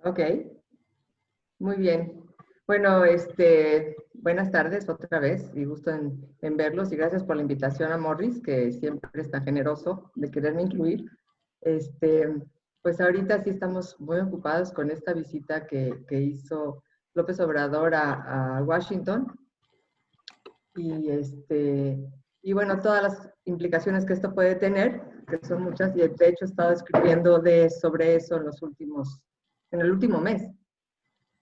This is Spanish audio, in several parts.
Ok, muy bien. Bueno, buenas tardes otra vez y gusto en verlos y gracias por la invitación a Morris, que siempre es tan generoso de quererme incluir. Este, pues ahorita sí estamos muy ocupados con esta visita que hizo López Obrador a Washington y, y bueno, todas las implicaciones que esto puede tener, que son muchas, y de hecho he estado escribiendo sobre eso en el último mes.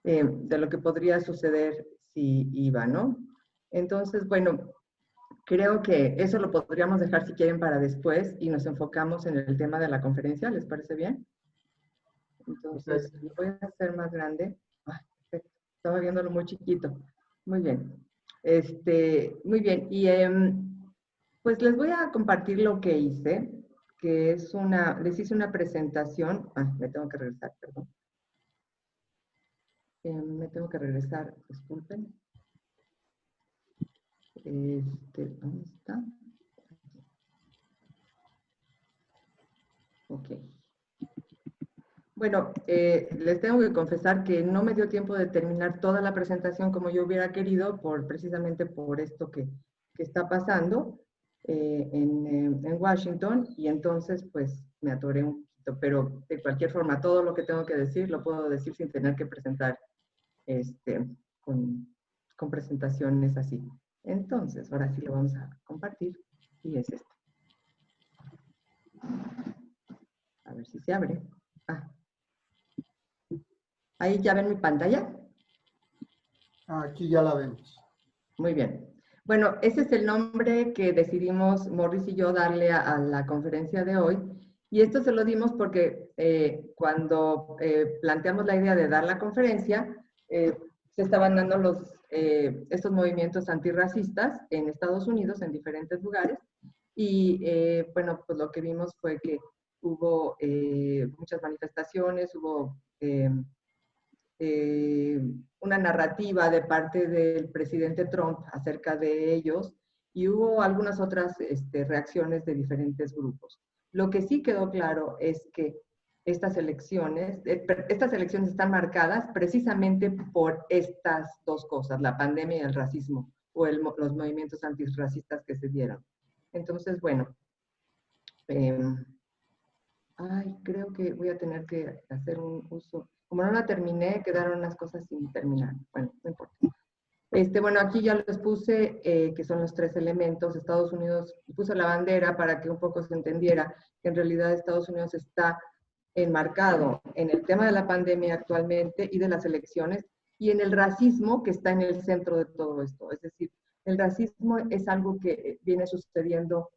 De lo que podría suceder si iba, ¿no? Entonces, bueno, creo que eso lo podríamos dejar si quieren para después y nos enfocamos en el tema de la conferencia, ¿les parece bien? Entonces, Perfecto. lo voy a hacer más grande. Ah, perfecto. Estaba viéndolo muy chiquito. Muy bien. Muy bien. Y pues les voy a compartir lo que hice, que es les hice una presentación. Me tengo que regresar, perdón. Me tengo que regresar, disculpen. ¿Dónde está? Ok. Bueno, les tengo que confesar que no me dio tiempo de terminar toda la presentación como yo hubiera querido, precisamente por esto que está pasando en Washington, y entonces pues me atoré un poquito, pero de cualquier forma, todo lo que tengo que decir lo puedo decir sin tener que presentar este, con, con presentaciones así. Entonces, ahora sí lo vamos a compartir y es esto. A ver si se abre. Ah, ahí ya ven mi pantalla. Aquí ya la vemos. Muy bien. Bueno, ese es el nombre que decidimos Morris y yo darle a la conferencia de hoy. Y esto se lo dimos porque cuando planteamos la idea de dar la conferencia, se estaban dando estos movimientos antirracistas en Estados Unidos, en diferentes lugares. Y bueno, pues lo que vimos fue que hubo muchas manifestaciones, hubo eh, una narrativa de parte del presidente Trump acerca de ellos y hubo algunas otras reacciones de diferentes grupos. Lo que sí quedó claro es que estas elecciones están marcadas precisamente por estas dos cosas, la pandemia y el racismo, o los movimientos antirracistas que se dieron. Entonces, bueno, creo que voy a tener que hacer un uso. Como no la terminé, quedaron unas cosas sin terminar. Bueno, no importa. Bueno, aquí ya les puse que son los tres elementos. Estados Unidos, puse la bandera para que un poco se entendiera que en realidad Estados Unidos está enmarcado en el tema de la pandemia actualmente y de las elecciones y en el racismo que está en el centro de todo esto. Es decir, el racismo es algo que viene sucediendo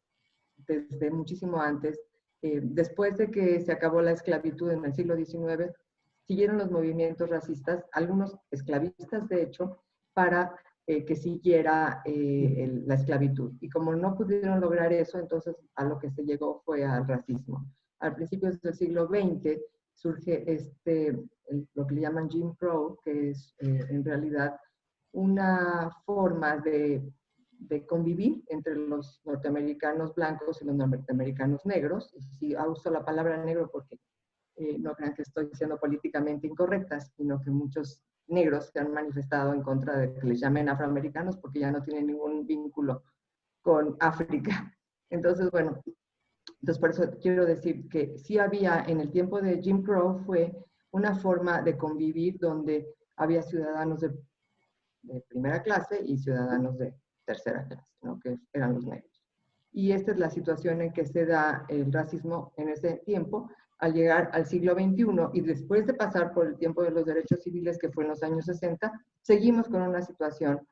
desde muchísimo antes. Después de que se acabó la esclavitud en el siglo XIX, siguieron los movimientos racistas, algunos esclavistas de hecho, para que siguiera la esclavitud. Y como no pudieron lograr eso, entonces a lo que se llegó fue al racismo. Al principio del siglo XX surge lo que le llaman Jim Crow, que es en realidad una forma de convivir entre los norteamericanos blancos y los norteamericanos negros. Y sí, uso la palabra negro porque no crean que estoy siendo políticamente incorrecta, sino que muchos negros se han manifestado en contra de que les llamen afroamericanos porque ya no tienen ningún vínculo con África. Entonces, bueno, entonces por eso quiero decir que sí había en el tiempo de Jim Crow fue una forma de convivir donde había ciudadanos de primera clase y ciudadanos de tercera clase, ¿no? Que eran los negros. Y esta es la situación en que se da el racismo en ese tiempo, al llegar al siglo XXI y después de pasar por el tiempo de los derechos civiles, que fue en los años 60, seguimos con una situación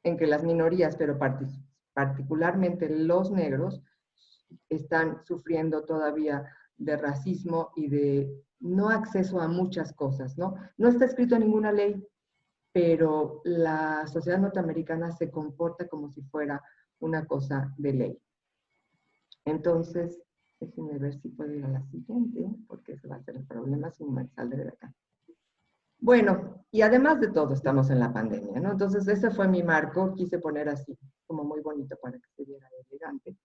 en que las minorías, pero particularmente los negros, están sufriendo todavía de racismo y de no acceso a muchas cosas, ¿no? No está escrito en ninguna ley, pero la sociedad norteamericana se comporta como si fuera una cosa de ley. Entonces, déjenme ver si puedo ir a la siguiente, porque ese va a ser el problema si me sale de acá. Bueno, y además de todo, estamos en la pandemia, ¿no? Entonces, ese fue mi marco, quise poner así, como muy bonito para que se viera elegante.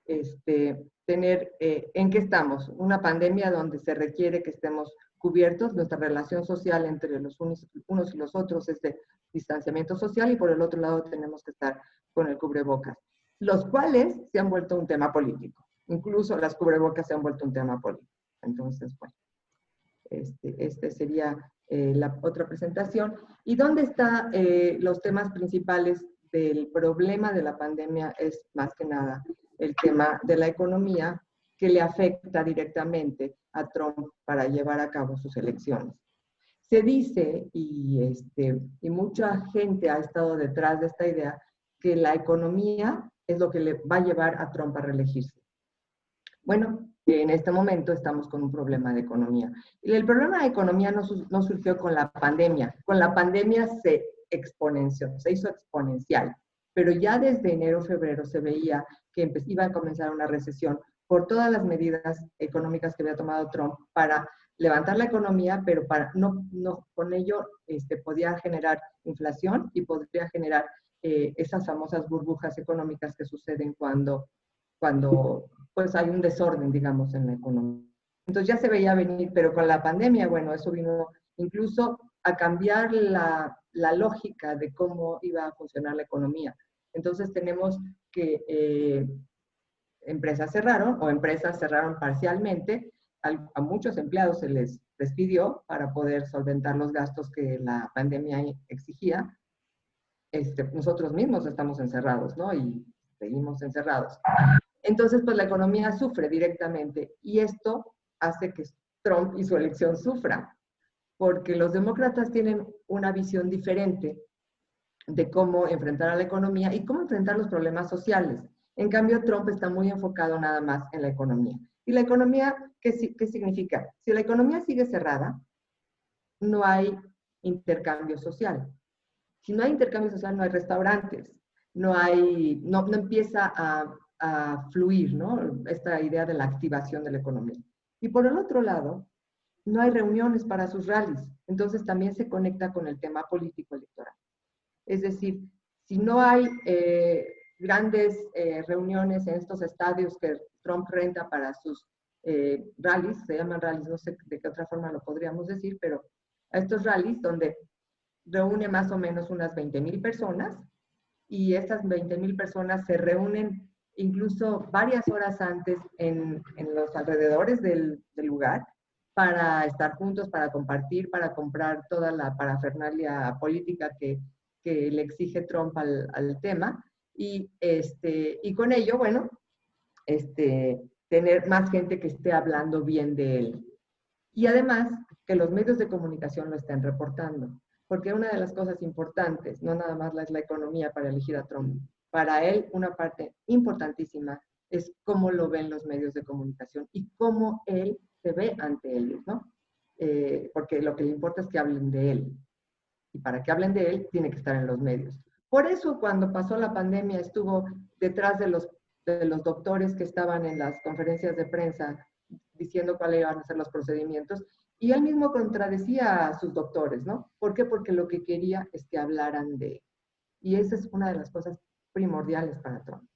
¿En qué estamos? Una pandemia donde se requiere que estemos cubiertos, nuestra relación social entre los unos y los otros es de distanciamiento social y por el otro lado tenemos que estar con el cubrebocas, los cuales se han vuelto un tema político. Incluso las cubrebocas se han vuelto un tema político. Entonces, bueno, este sería la otra presentación. ¿Y dónde están los temas principales del problema de la pandemia? Es más que nada el tema de la economía que le afecta directamente a Trump para llevar a cabo sus elecciones. Se dice, y mucha gente ha estado detrás de esta idea, que la economía es lo que le va a llevar a Trump a reelegirse. Bueno, en este momento estamos con un problema de economía. Y el problema de economía no surgió con la pandemia. Con la pandemia se exponenció, se hizo exponencial. Pero ya desde enero, febrero se veía que iba a comenzar una recesión por todas las medidas económicas que había tomado Trump para levantar la economía, pero para no con ello podía generar inflación y podría generar esas famosas burbujas económicas que suceden cuando pues hay un desorden, digamos, en la economía. Entonces ya se veía venir, pero con la pandemia, bueno, eso vino incluso a cambiar la lógica de cómo iba a funcionar la economía. Entonces tenemos que empresas cerraron parcialmente, a muchos empleados se les despidió para poder solventar los gastos que la pandemia exigía. Nosotros mismos estamos encerrados, ¿no? Y seguimos encerrados. Entonces, pues la economía sufre directamente y esto hace que Trump y su elección sufran, porque los demócratas tienen una visión diferente de cómo enfrentar a la economía y cómo enfrentar los problemas sociales. En cambio, Trump está muy enfocado nada más en la economía. ¿Y la economía qué significa? Si la economía sigue cerrada, no hay intercambio social. Si no hay intercambio social, no hay restaurantes, no empieza a fluir, ¿no? Esta idea de la activación de la economía. Y por el otro lado, no hay reuniones para sus rallies. Entonces también se conecta con el tema político electoral. Es decir, si no hay grandes reuniones en estos estadios que Trump renta para sus rallies, se llaman rallies, no sé de qué otra forma lo podríamos decir, pero a estos rallies donde reúne más o menos unas 20,000 personas y estas 20,000 personas se reúnen incluso varias horas antes en los alrededores del lugar para estar juntos, para compartir, para comprar toda la parafernalia política que le exige Trump al tema y con ello, bueno, tener más gente que esté hablando bien de él. Y además, que los medios de comunicación lo estén reportando. Porque una de las cosas importantes, no nada más es la economía para elegir a Trump, para él una parte importantísima es cómo lo ven los medios de comunicación y cómo él se ve ante ellos, ¿no? Porque lo que le importa es que hablen de él. Y para que hablen de él, tiene que estar en los medios. Por eso, cuando pasó la pandemia, estuvo detrás de los doctores que estaban en las conferencias de prensa diciendo cuáles iban a ser los procedimientos, y él mismo contradecía a sus doctores, ¿no? ¿Por qué? Porque lo que quería es que hablaran de él. Y esa es una de las cosas primordiales para Trump.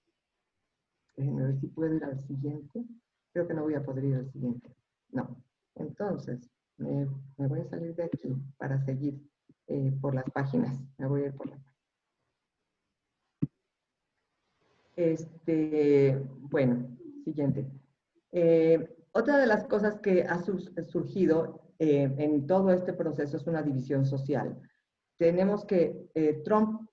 Déjenme ver si puedo ir al siguiente. Creo que no voy a poder ir al siguiente. No. Entonces, me voy a salir de aquí para seguir por las páginas. Me voy a ir por la página. Bueno, siguiente. Otra de las cosas que ha surgido en todo este proceso es una división social. Tenemos que Trump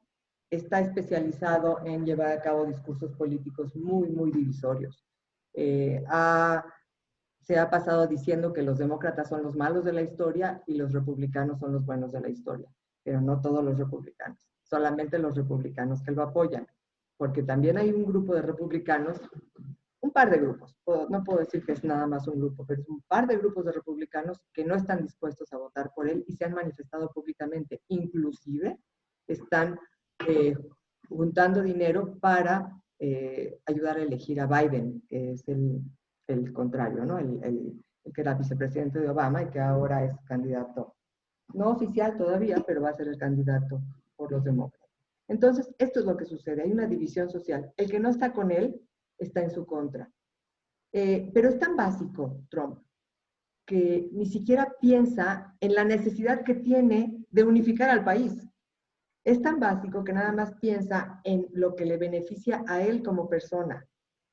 está especializado en llevar a cabo discursos políticos muy, muy divisorios. Se ha pasado diciendo que los demócratas son los malos de la historia y los republicanos son los buenos de la historia, pero no todos los republicanos, solamente los republicanos que lo apoyan, porque también hay un grupo de republicanos, un par de grupos, no puedo decir que es nada más un grupo, pero es un par de grupos de republicanos que no están dispuestos a votar por él y se han manifestado públicamente. Inclusive están juntando dinero para ayudar a elegir a Biden, que es el contrario, ¿no? El que era vicepresidente de Obama y que ahora es candidato, no oficial todavía, pero va a ser el candidato por los demócratas. Entonces, esto es lo que sucede, hay una división social. El que no está con él está en su contra. Pero es tan básico, Trump, que ni siquiera piensa en la necesidad que tiene de unificar al país. Es tan básico que nada más piensa en lo que le beneficia a él como persona.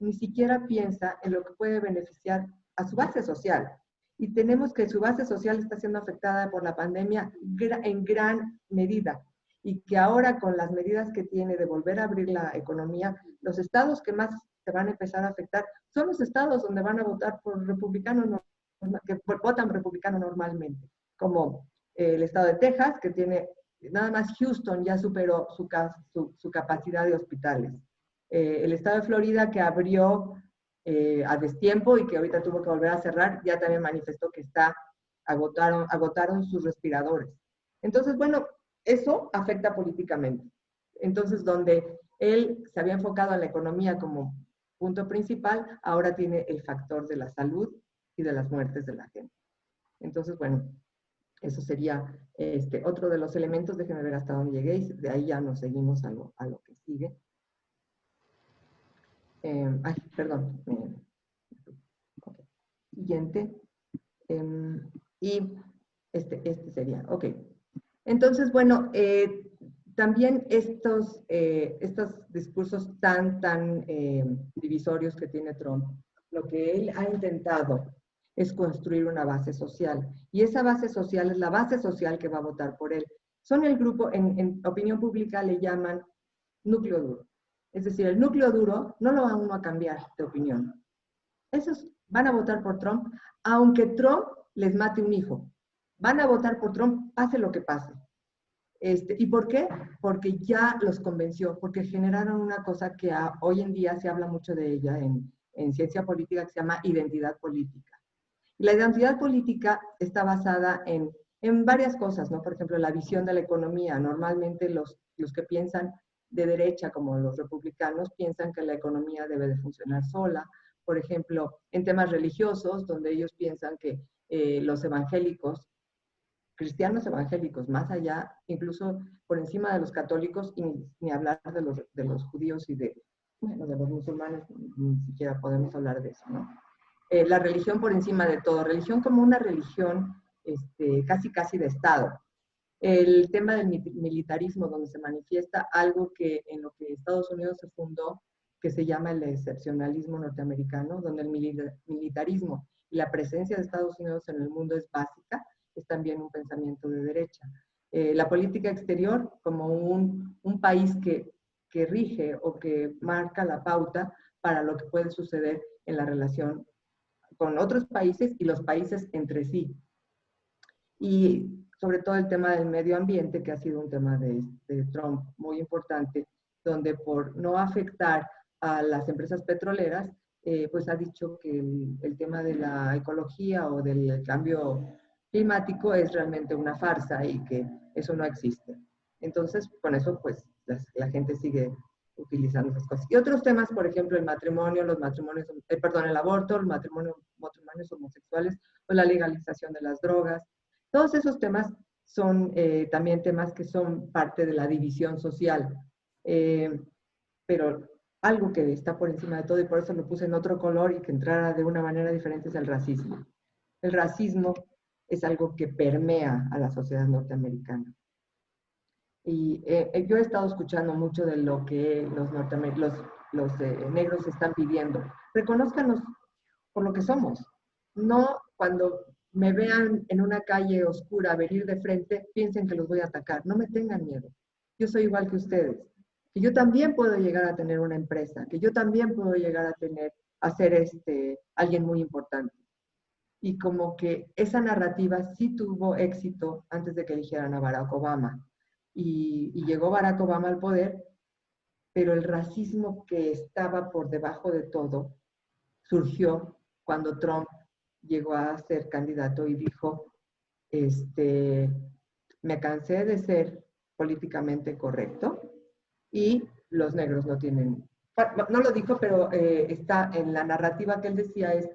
Ni siquiera piensa en lo que puede beneficiar a su base social. Y tenemos que su base social está siendo afectada por la pandemia en gran medida. Y que ahora con las medidas que tiene de volver a abrir la economía, los estados que más se van a empezar a afectar son los estados donde van a votar por republicanos, que votan republicano normalmente, como el estado de Texas, que tiene, nada más Houston ya superó su capacidad de hospitales. El estado de Florida, que abrió a destiempo y que ahorita tuvo que volver a cerrar, ya también manifestó que agotaron sus respiradores. Entonces, bueno, eso afecta políticamente. Entonces, donde él se había enfocado en la economía como punto principal, ahora tiene el factor de la salud y de las muertes de la gente. Entonces, bueno, eso sería otro de los elementos. Déjenme ver hasta dónde llegué y de ahí ya nos seguimos a lo que sigue. Perdón. Okay. Siguiente. Y este sería, ok. Entonces, bueno, también estos discursos tan divisorios que tiene Trump, lo que él ha intentado es construir una base social. Y esa base social es la base social que va a votar por él. Son el grupo, en opinión pública le llaman núcleo duro. Es decir, el núcleo duro no lo va uno a cambiar de opinión. Esos van a votar por Trump, aunque Trump les mate un hijo. Van a votar por Trump, pase lo que pase. ¿Y por qué? Porque ya los convenció, porque generaron una cosa que hoy en día se habla mucho de ella en ciencia política, que se llama identidad política. Y la identidad política está basada en varias cosas, ¿no? Por ejemplo, la visión de la economía. Normalmente los que piensan de derecha, como los republicanos, piensan que la economía debe de funcionar sola. Por ejemplo, en temas religiosos, donde ellos piensan que los evangélicos, cristianos evangélicos, más allá, incluso por encima de los católicos, y ni hablar de los judíos y de los musulmanes, ni siquiera podemos hablar de eso, ¿no? La religión por encima de todo, religión como una religión casi de Estado. El tema del militarismo, donde se manifiesta algo que en lo que Estados Unidos se fundó, que se llama el excepcionalismo norteamericano, donde el militarismo y la presencia de Estados Unidos en el mundo es básica, es también un pensamiento de derecha. La política exterior como un país que rige o que marca la pauta para lo que puede suceder en la relación con otros países y los países entre sí. Y sobre todo el tema del medio ambiente, que ha sido un tema de Trump muy importante, donde por no afectar a las empresas petroleras, pues ha dicho que el tema de la ecología o del cambio climático es realmente una farsa y que eso no existe. Entonces, con eso, pues, la gente sigue utilizando esas cosas. Y otros temas, por ejemplo, el matrimonio, el aborto, los matrimonios homosexuales, o la legalización de las drogas. Todos esos temas son también temas que son parte de la división social. Pero algo que está por encima de todo, y por eso lo puse en otro color y que entrara de una manera diferente, es el racismo. El racismo es algo que permea a la sociedad norteamericana. Y yo he estado escuchando mucho de lo que los negros están pidiendo. Reconózcanos por lo que somos. No cuando me vean en una calle oscura venir de frente, piensen que los voy a atacar. No me tengan miedo. Yo soy igual que ustedes. Que yo también puedo llegar a tener una empresa, que yo también puedo llegar a ser alguien muy importante. Y como que esa narrativa sí tuvo éxito antes de que eligieran a Barack Obama. Y llegó Barack Obama al poder, pero el racismo que estaba por debajo de todo surgió cuando Trump llegó a ser candidato y dijo, me cansé de ser políticamente correcto y los negros no tienen, no lo dijo, pero está en la narrativa que él decía es,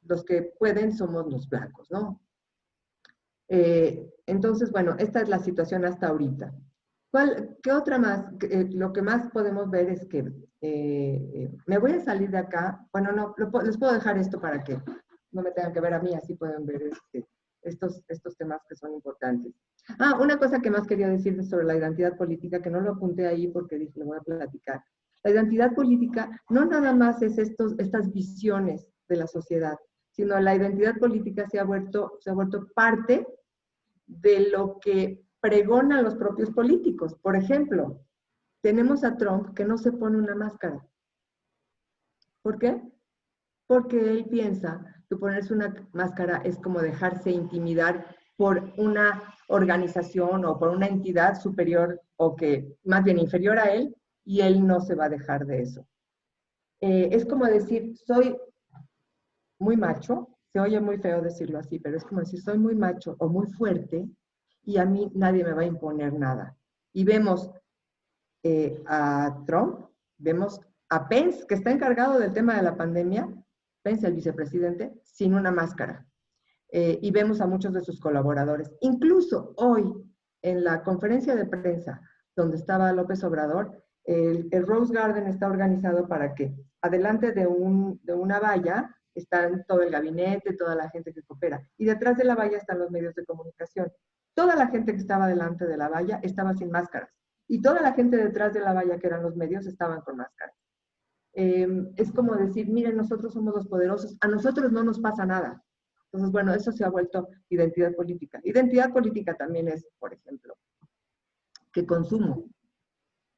los que pueden somos los blancos, ¿no? Entonces, bueno, esta es la situación hasta ahorita. ¿Qué otra más? Lo que más podemos ver es que me voy a salir de acá. Bueno, no, les puedo dejar esto para que no me tengan que ver a mí, así pueden ver estos temas que son importantes. Una cosa que más quería decir sobre la identidad política, que no lo apunté ahí porque dije, lo voy a platicar. La identidad política no nada más es estas visiones de la sociedad, sino la identidad política se ha vuelto parte de lo que pregonan los propios políticos. Por ejemplo, tenemos a Trump que no se pone una máscara. ¿Por qué? Porque él piensa que ponerse una máscara es como dejarse intimidar por una organización o por una entidad superior o que más bien inferior a él, y él no se va a dejar de eso. Es como decir, soy muy macho, se oye muy feo decirlo así, pero es como decir, soy muy macho o muy fuerte y a mí nadie me va a imponer nada. Y vemos a Trump, vemos a Pence, que está encargado del tema de la pandemia, Pence, el vicepresidente, sin una máscara. Y vemos a muchos de sus colaboradores. Incluso hoy, en la conferencia de prensa donde estaba López Obrador, el Rose Garden está organizado para que adelante de una valla están todo el gabinete, toda la gente que coopera, y detrás de la valla están los medios de comunicación. Toda la gente que estaba delante de la valla estaba sin máscaras, y toda la gente detrás de la valla, que eran los medios, estaban con máscaras. Es como decir, miren, nosotros somos los poderosos, a nosotros no nos pasa nada. Entonces, bueno, eso se ha vuelto identidad política. Identidad política también es, por ejemplo, que consumo.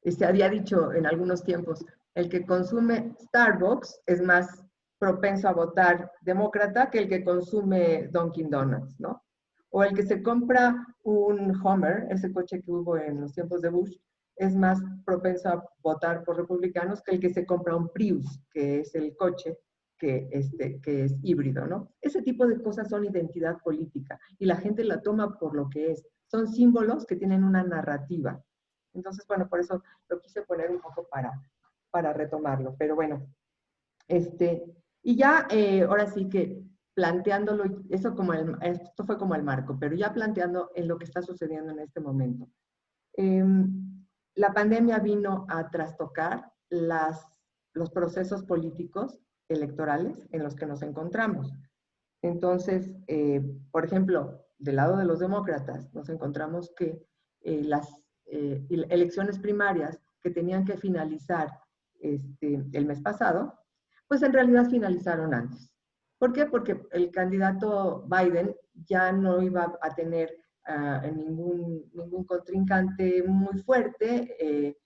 Se había dicho en algunos tiempos, el que consume Starbucks es más propenso a votar demócrata que el que consume Dunkin' Donuts, ¿no? O el que se compra un Hummer, ese coche que hubo en los tiempos de Bush, es más propenso a votar por republicanos que el que se compra un Prius, que es el coche que es híbrido, ¿no? Ese tipo de cosas son identidad política y la gente la toma por lo que es. Son símbolos que tienen una narrativa. Entonces, bueno, por eso lo quise poner un poco para retomarlo. Pero bueno, y ya ahora sí que planteándolo, esto fue como el marco, pero ya planteando en lo que está sucediendo en este momento. La pandemia vino a trastocar los procesos políticos electorales en los que nos encontramos. Entonces, por ejemplo, del lado de los demócratas, nos encontramos que las elecciones primarias que tenían que finalizar el mes pasado, pues en realidad finalizaron antes. ¿Por qué? Porque el candidato Biden ya no iba a tener ningún contrincante muy fuerte.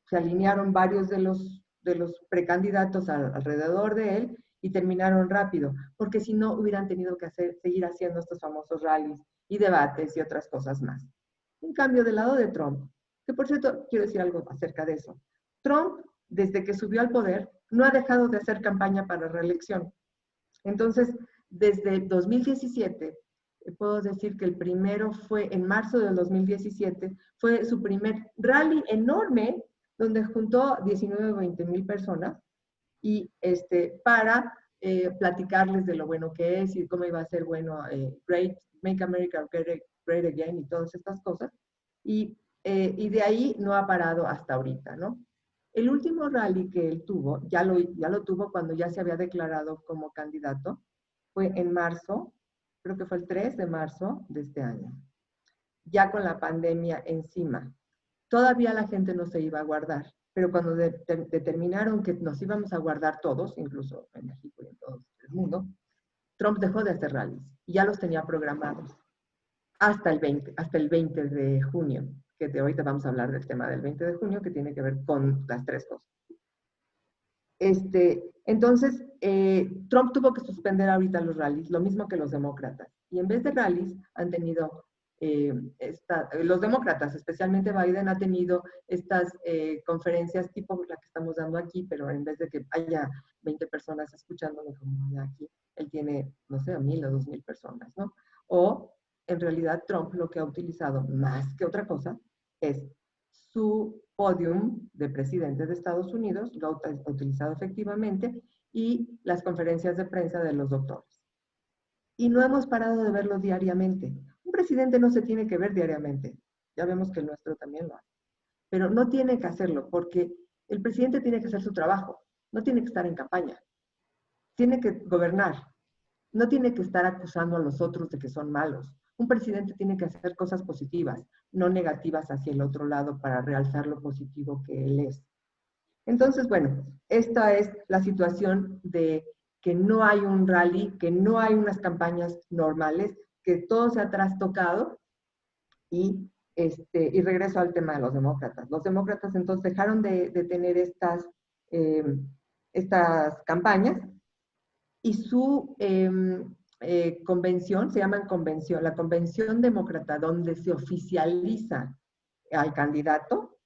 Se alinearon varios de los precandidatos alrededor de él y terminaron rápido, porque si no hubieran tenido que seguir haciendo estos famosos rallies y debates y otras cosas más. En cambio, del lado de Trump, que por cierto, quiero decir algo acerca de eso. Trump, desde que subió al poder, no ha dejado de hacer campaña para reelección. Entonces, desde 2017, puedo decir que el primero fue en marzo del 2017, fue su primer rally enorme, donde juntó 19 o 20 mil personas y para platicarles de lo bueno que es y cómo iba a ser bueno, Make America Great Again y todas estas cosas. Y de ahí no ha parado hasta ahorita, ¿no? El último rally que él tuvo, ya lo tuvo cuando ya se había declarado como candidato, fue en marzo, creo que fue el 3 de marzo de este año, ya con la pandemia encima. Todavía la gente no se iba a guardar, pero cuando determinaron que nos íbamos a guardar todos, incluso en México y en todo el mundo, Trump dejó de hacer rallies y ya los tenía programados hasta el 20 de junio, que de ahorita vamos a hablar del tema del 20 de junio, que tiene que ver con las tres cosas. Entonces, Trump tuvo que suspender ahorita los rallies, lo mismo que los demócratas. Y en vez de rallies, han tenido, los demócratas, especialmente Biden, ha tenido estas conferencias tipo la que estamos dando aquí, pero en vez de que haya 20 personas escuchándome como hay aquí, él tiene, no sé, 1,000 o 2,000 personas, ¿no? O, en realidad, Trump lo que ha utilizado más que otra cosa es su podium de presidente de Estados Unidos, lo ha utilizado efectivamente, y las conferencias de prensa de los doctores. Y no hemos parado de verlo diariamente. Un presidente no se tiene que ver diariamente. Ya vemos que el nuestro también lo hace. Pero no tiene que hacerlo porque el presidente tiene que hacer su trabajo. No tiene que estar en campaña. Tiene que gobernar. no tiene que estar acusando a los otros de que son malos. Un presidente tiene que hacer cosas positivas, no negativas hacia el otro lado para realzar lo positivo que él es. Entonces, bueno, esta es la situación de que no hay un rally, que no hay unas campañas normales, que todo se ha trastocado y regreso al tema de los demócratas. Los demócratas entonces dejaron de tener estas campañas y su convención, se llama convención, la convención demócrata, donde se oficializa al candidato,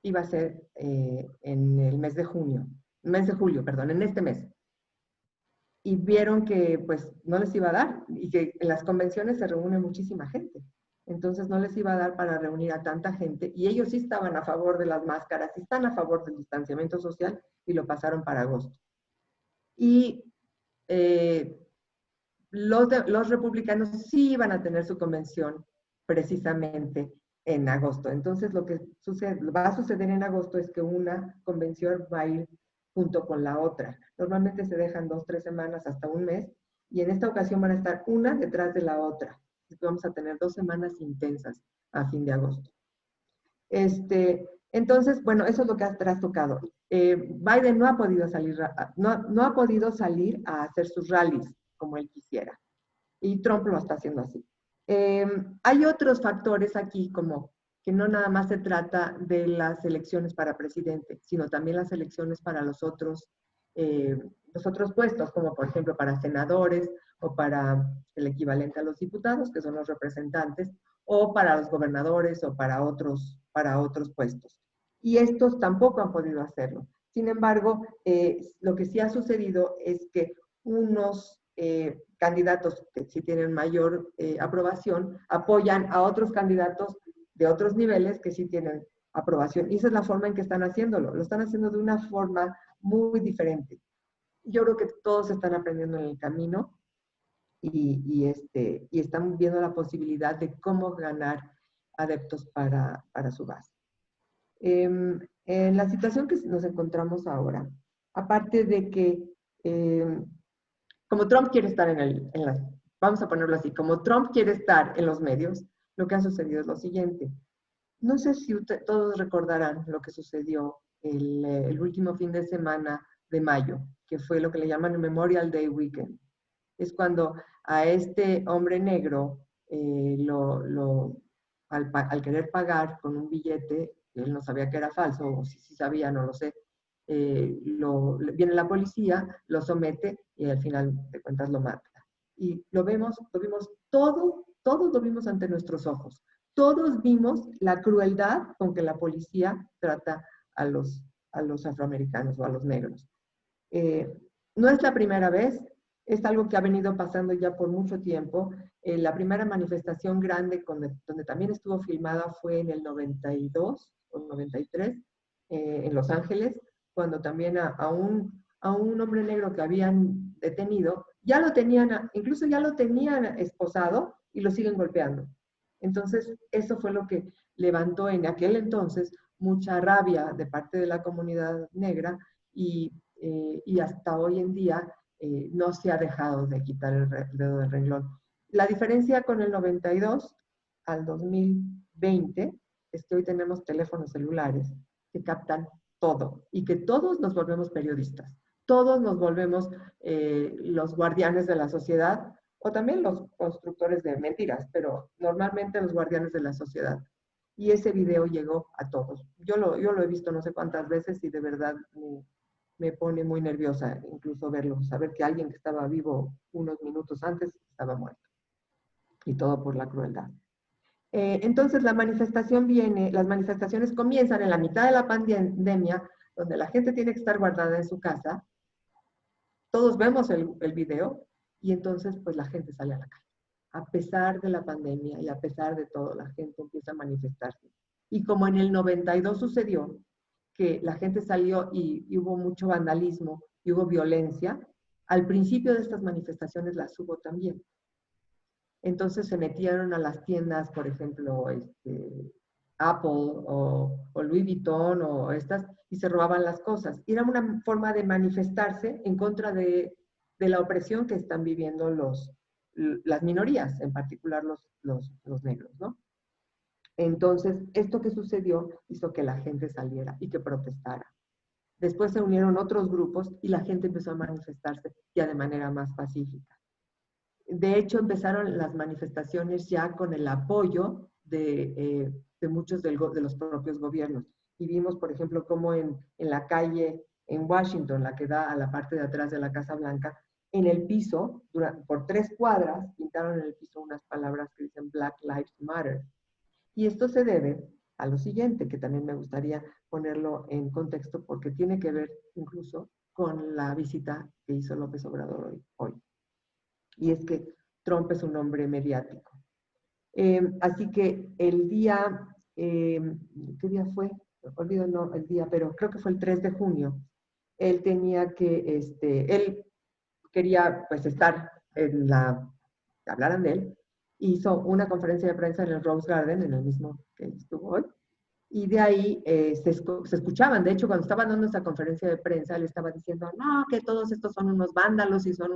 iba a ser en el mes de julio, perdón, en este mes. Y vieron que pues no les iba a dar y que en las convenciones se reúne muchísima gente. Entonces no les iba a dar para reunir a tanta gente y ellos sí estaban a favor de las máscaras, sí están a favor del distanciamiento social y lo pasaron para agosto. Y los republicanos sí iban a tener su convención precisamente en agosto. Entonces lo que va a suceder en agosto es que una convención va a ir junto con la otra. Normalmente se dejan 2, 3 semanas hasta un mes y en esta ocasión van a estar una detrás de la otra. Vamos a tener 2 semanas intensas a fin de agosto. Entonces, bueno, eso es lo que has trastocado. Biden no ha podido salir a hacer sus rallies como él quisiera. Y Trump lo está haciendo así. Hay otros factores aquí, como que no nada más se trata de las elecciones para presidente, sino también las elecciones para los otros puestos, como por ejemplo para senadores o para el equivalente a los diputados, que son los representantes, o para los gobernadores o para otros puestos. Y estos tampoco han podido hacerlo. Sin embargo, lo que sí ha sucedido es que unos candidatos que sí tienen mayor aprobación apoyan a otros candidatos de otros niveles que sí tienen aprobación. Y esa es la forma en que están haciéndolo. Lo están haciendo de una forma muy diferente. Yo creo que todos están aprendiendo en el camino y están viendo la posibilidad de cómo ganar adeptos para su base. En la situación que nos encontramos ahora, aparte de que como Trump quiere estar vamos a ponerlo así, como Trump quiere estar en los medios, lo que ha sucedido es lo siguiente. No sé si todos recordarán lo que sucedió el último fin de semana de mayo, que fue lo que le llaman el Memorial Day Weekend. Es cuando a este hombre negro, al querer pagar con un billete, él no sabía que era falso, o si sabía, no lo sé, viene la policía, lo somete y al final de cuentas lo mata. Y lo vimos todos lo vimos ante nuestros ojos. Todos vimos la crueldad con que la policía trata a los afroamericanos o a los negros. No es la primera vez, es algo que ha venido pasando ya por mucho tiempo. La primera manifestación grande donde también estuvo filmada fue en el 92 o 93 en Los Ángeles, cuando también a un hombre negro que habían detenido, incluso ya lo tenían esposado y lo siguen golpeando. Entonces, eso fue lo que levantó en aquel entonces mucha rabia de parte de la comunidad negra y hasta hoy en día no se ha dejado de quitar el dedo del renglón. La diferencia con el 92 al 2020 es que hoy tenemos teléfonos celulares que captan todo y que todos nos volvemos periodistas, todos nos volvemos los guardianes de la sociedad o también los constructores de mentiras, pero normalmente los guardianes de la sociedad. Y ese video llegó a todos. Yo lo he visto no sé cuántas veces y de verdad me pone muy nerviosa incluso verlo, saber que alguien que estaba vivo unos minutos antes estaba muerto. Y todo por la crueldad. Entonces las manifestaciones comienzan en la mitad de la pandemia, donde la gente tiene que estar guardada en su casa. Todos vemos el video y entonces pues la gente sale a la calle. A pesar de la pandemia y a pesar de todo, la gente empieza a manifestarse. Y como en el 92 sucedió, que la gente salió y hubo mucho vandalismo y hubo violencia, al principio de estas manifestaciones las hubo también. Entonces se metieron a las tiendas, por ejemplo, Apple o Louis Vuitton o estas, y se robaban las cosas. Y era una forma de manifestarse en contra de de la opresión que están viviendo las minorías, en particular los negros, ¿no? Entonces, esto que sucedió hizo que la gente saliera y que protestara. Después se unieron otros grupos y la gente empezó a manifestarse ya de manera más pacífica. De hecho, empezaron las manifestaciones ya con el apoyo de muchos de los propios gobiernos. Y vimos, por ejemplo, cómo en la calle en Washington, la que da a la parte de atrás de la Casa Blanca, en el piso, por 3 cuadras, pintaron en el piso unas palabras que dicen Black Lives Matter. Y esto se debe a lo siguiente, que también me gustaría ponerlo en contexto porque tiene que ver incluso con la visita que hizo López Obrador hoy. Y es que Trump es un hombre mediático. Así que el día, ¿qué día fue? Olvido no, el día, pero creo que fue el 3 de junio. Él tenía que, él quería pues estar en que hablaran de él. Hizo una conferencia de prensa en el Rose Garden, en el mismo que estuvo hoy, y de ahí se escuchaban. De hecho, cuando estaban dando esa conferencia de prensa, él estaba diciendo, no, que todos estos son unos vándalos y son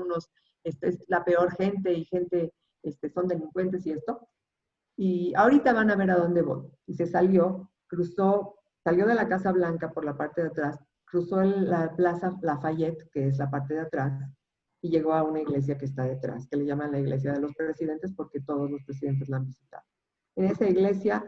es la peor gente y gente, son delincuentes y esto. Y ahorita van a ver a dónde voy. Y se salió de la Casa Blanca por la parte de atrás, cruzó la Plaza Lafayette, que es la parte de atrás, y llegó a una iglesia que está detrás, que le llaman la iglesia de los presidentes porque todos los presidentes la han visitado. En esa iglesia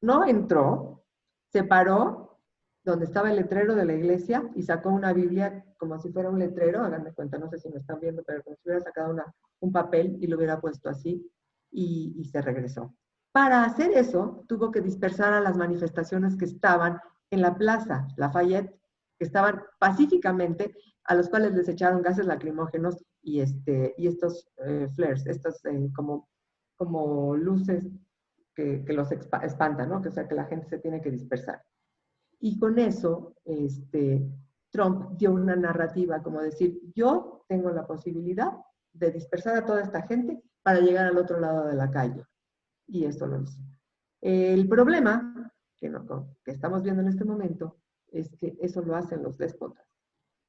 no entró, se paró donde estaba el letrero de la iglesia y sacó una Biblia como si fuera un letrero, háganme cuenta, no sé si me están viendo, pero como si hubiera sacado un papel y lo hubiera puesto así y se regresó. Para hacer eso, tuvo que dispersar a las manifestaciones que estaban en la plaza Lafayette, que estaban pacíficamente, a los cuales les echaron gases lacrimógenos y estos flares, estos como luces que los espantan, ¿no? Que, o sea, que la gente se tiene que dispersar. Y con eso, Trump dio una narrativa como decir, yo tengo la posibilidad de dispersar a toda esta gente para llegar al otro lado de la calle. Y esto lo hizo. El problema que estamos viendo en este momento es que eso lo hacen los déspotas,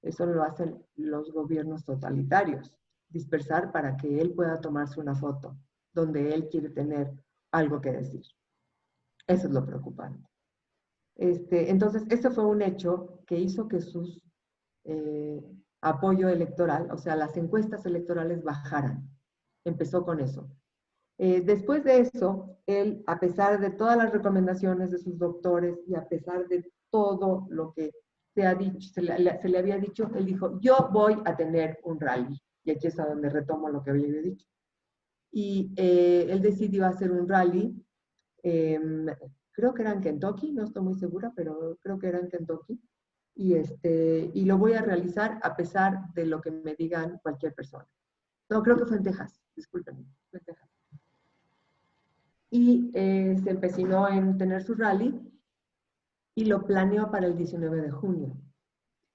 eso lo hacen los gobiernos totalitarios, dispersar para que él pueda tomarse una foto donde él quiere tener algo que decir. Eso es lo preocupante. Entonces, ese fue un hecho que hizo que su apoyo electoral, o sea, las encuestas electorales bajaran. Empezó con eso. Después de eso, él, a pesar de todas las recomendaciones de sus doctores y a pesar de todo lo que se le había dicho, él dijo, yo voy a tener un rally. Y aquí es a donde retomo lo que había dicho. Y él decidió hacer un rally, creo que era en Kentucky, no estoy muy segura, pero creo que era en Kentucky. Y lo voy a realizar a pesar de lo que me digan cualquier persona. No, creo que fue en Texas, discúlpenme, fue en Texas. Y se empecinó en tener su rally y lo planeó para el 19 de junio.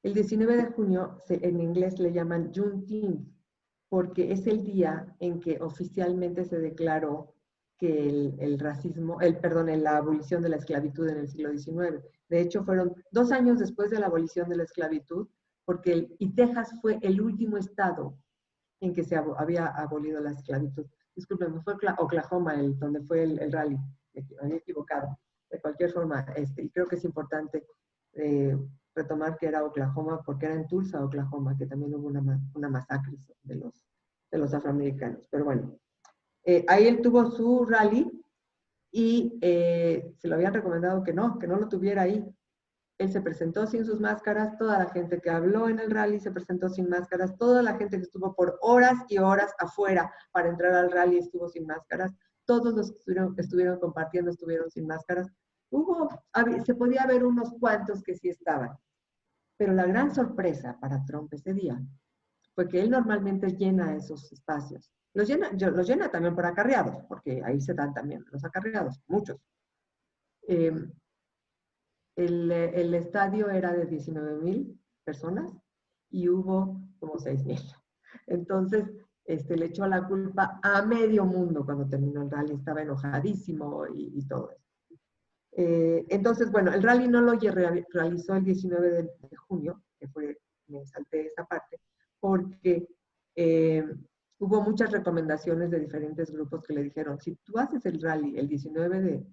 El 19 de junio en inglés le llaman Juneteenth, porque es el día en que oficialmente se declaró que el racismo, la abolición de la esclavitud en el siglo XIX. De hecho, fueron 2 años después de la abolición de la esclavitud, y Texas fue el último estado en que se había abolido la esclavitud. Disculpen, fue Oklahoma donde fue el rally, me había equivocado. De cualquier forma, y creo que es importante retomar que era Oklahoma, porque era en Tulsa, Oklahoma, que también hubo una masacre de los afroamericanos. Pero bueno, ahí él tuvo su rally y se lo habían recomendado que no lo tuviera ahí. Él se presentó sin sus máscaras, toda la gente que habló en el rally se presentó sin máscaras, toda la gente que estuvo por horas y horas afuera para entrar al rally estuvo sin máscaras, todos los que estuvieron compartiendo estuvieron sin máscaras. Se podía ver unos cuantos que sí estaban, pero la gran sorpresa para Trump ese día fue que él normalmente llena esos espacios. Los llena también por acarreados, porque ahí se dan también los acarreados, muchos. El estadio era de 19,000 personas y hubo como 6,000. Entonces, le echó la culpa a medio mundo cuando terminó el rally, estaba enojadísimo y todo eso. Entonces, bueno, el rally no lo realizó el 19 de junio, que me salté esa parte, porque hubo muchas recomendaciones de diferentes grupos que le dijeron, si tú haces el rally el 19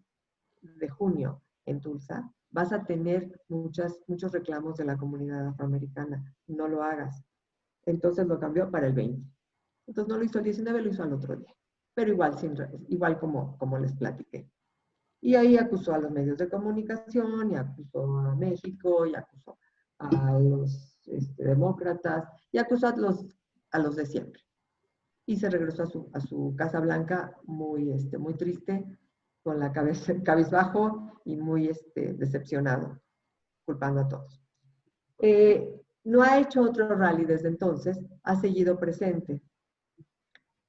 de junio en Tulsa, vas a tener muchos reclamos de la comunidad afroamericana, no lo hagas. Entonces lo cambió para el 20. Entonces no lo hizo el 19, lo hizo al otro día, pero igual como les platiqué. Y ahí acusó a los medios de comunicación, y acusó a México, y acusó a los demócratas, y acusó a los de siempre. Y se regresó a su Casa Blanca muy triste, con la cabeza cabizbajo y muy decepcionado, culpando a todos. No ha hecho otro rally desde entonces, ha seguido presente.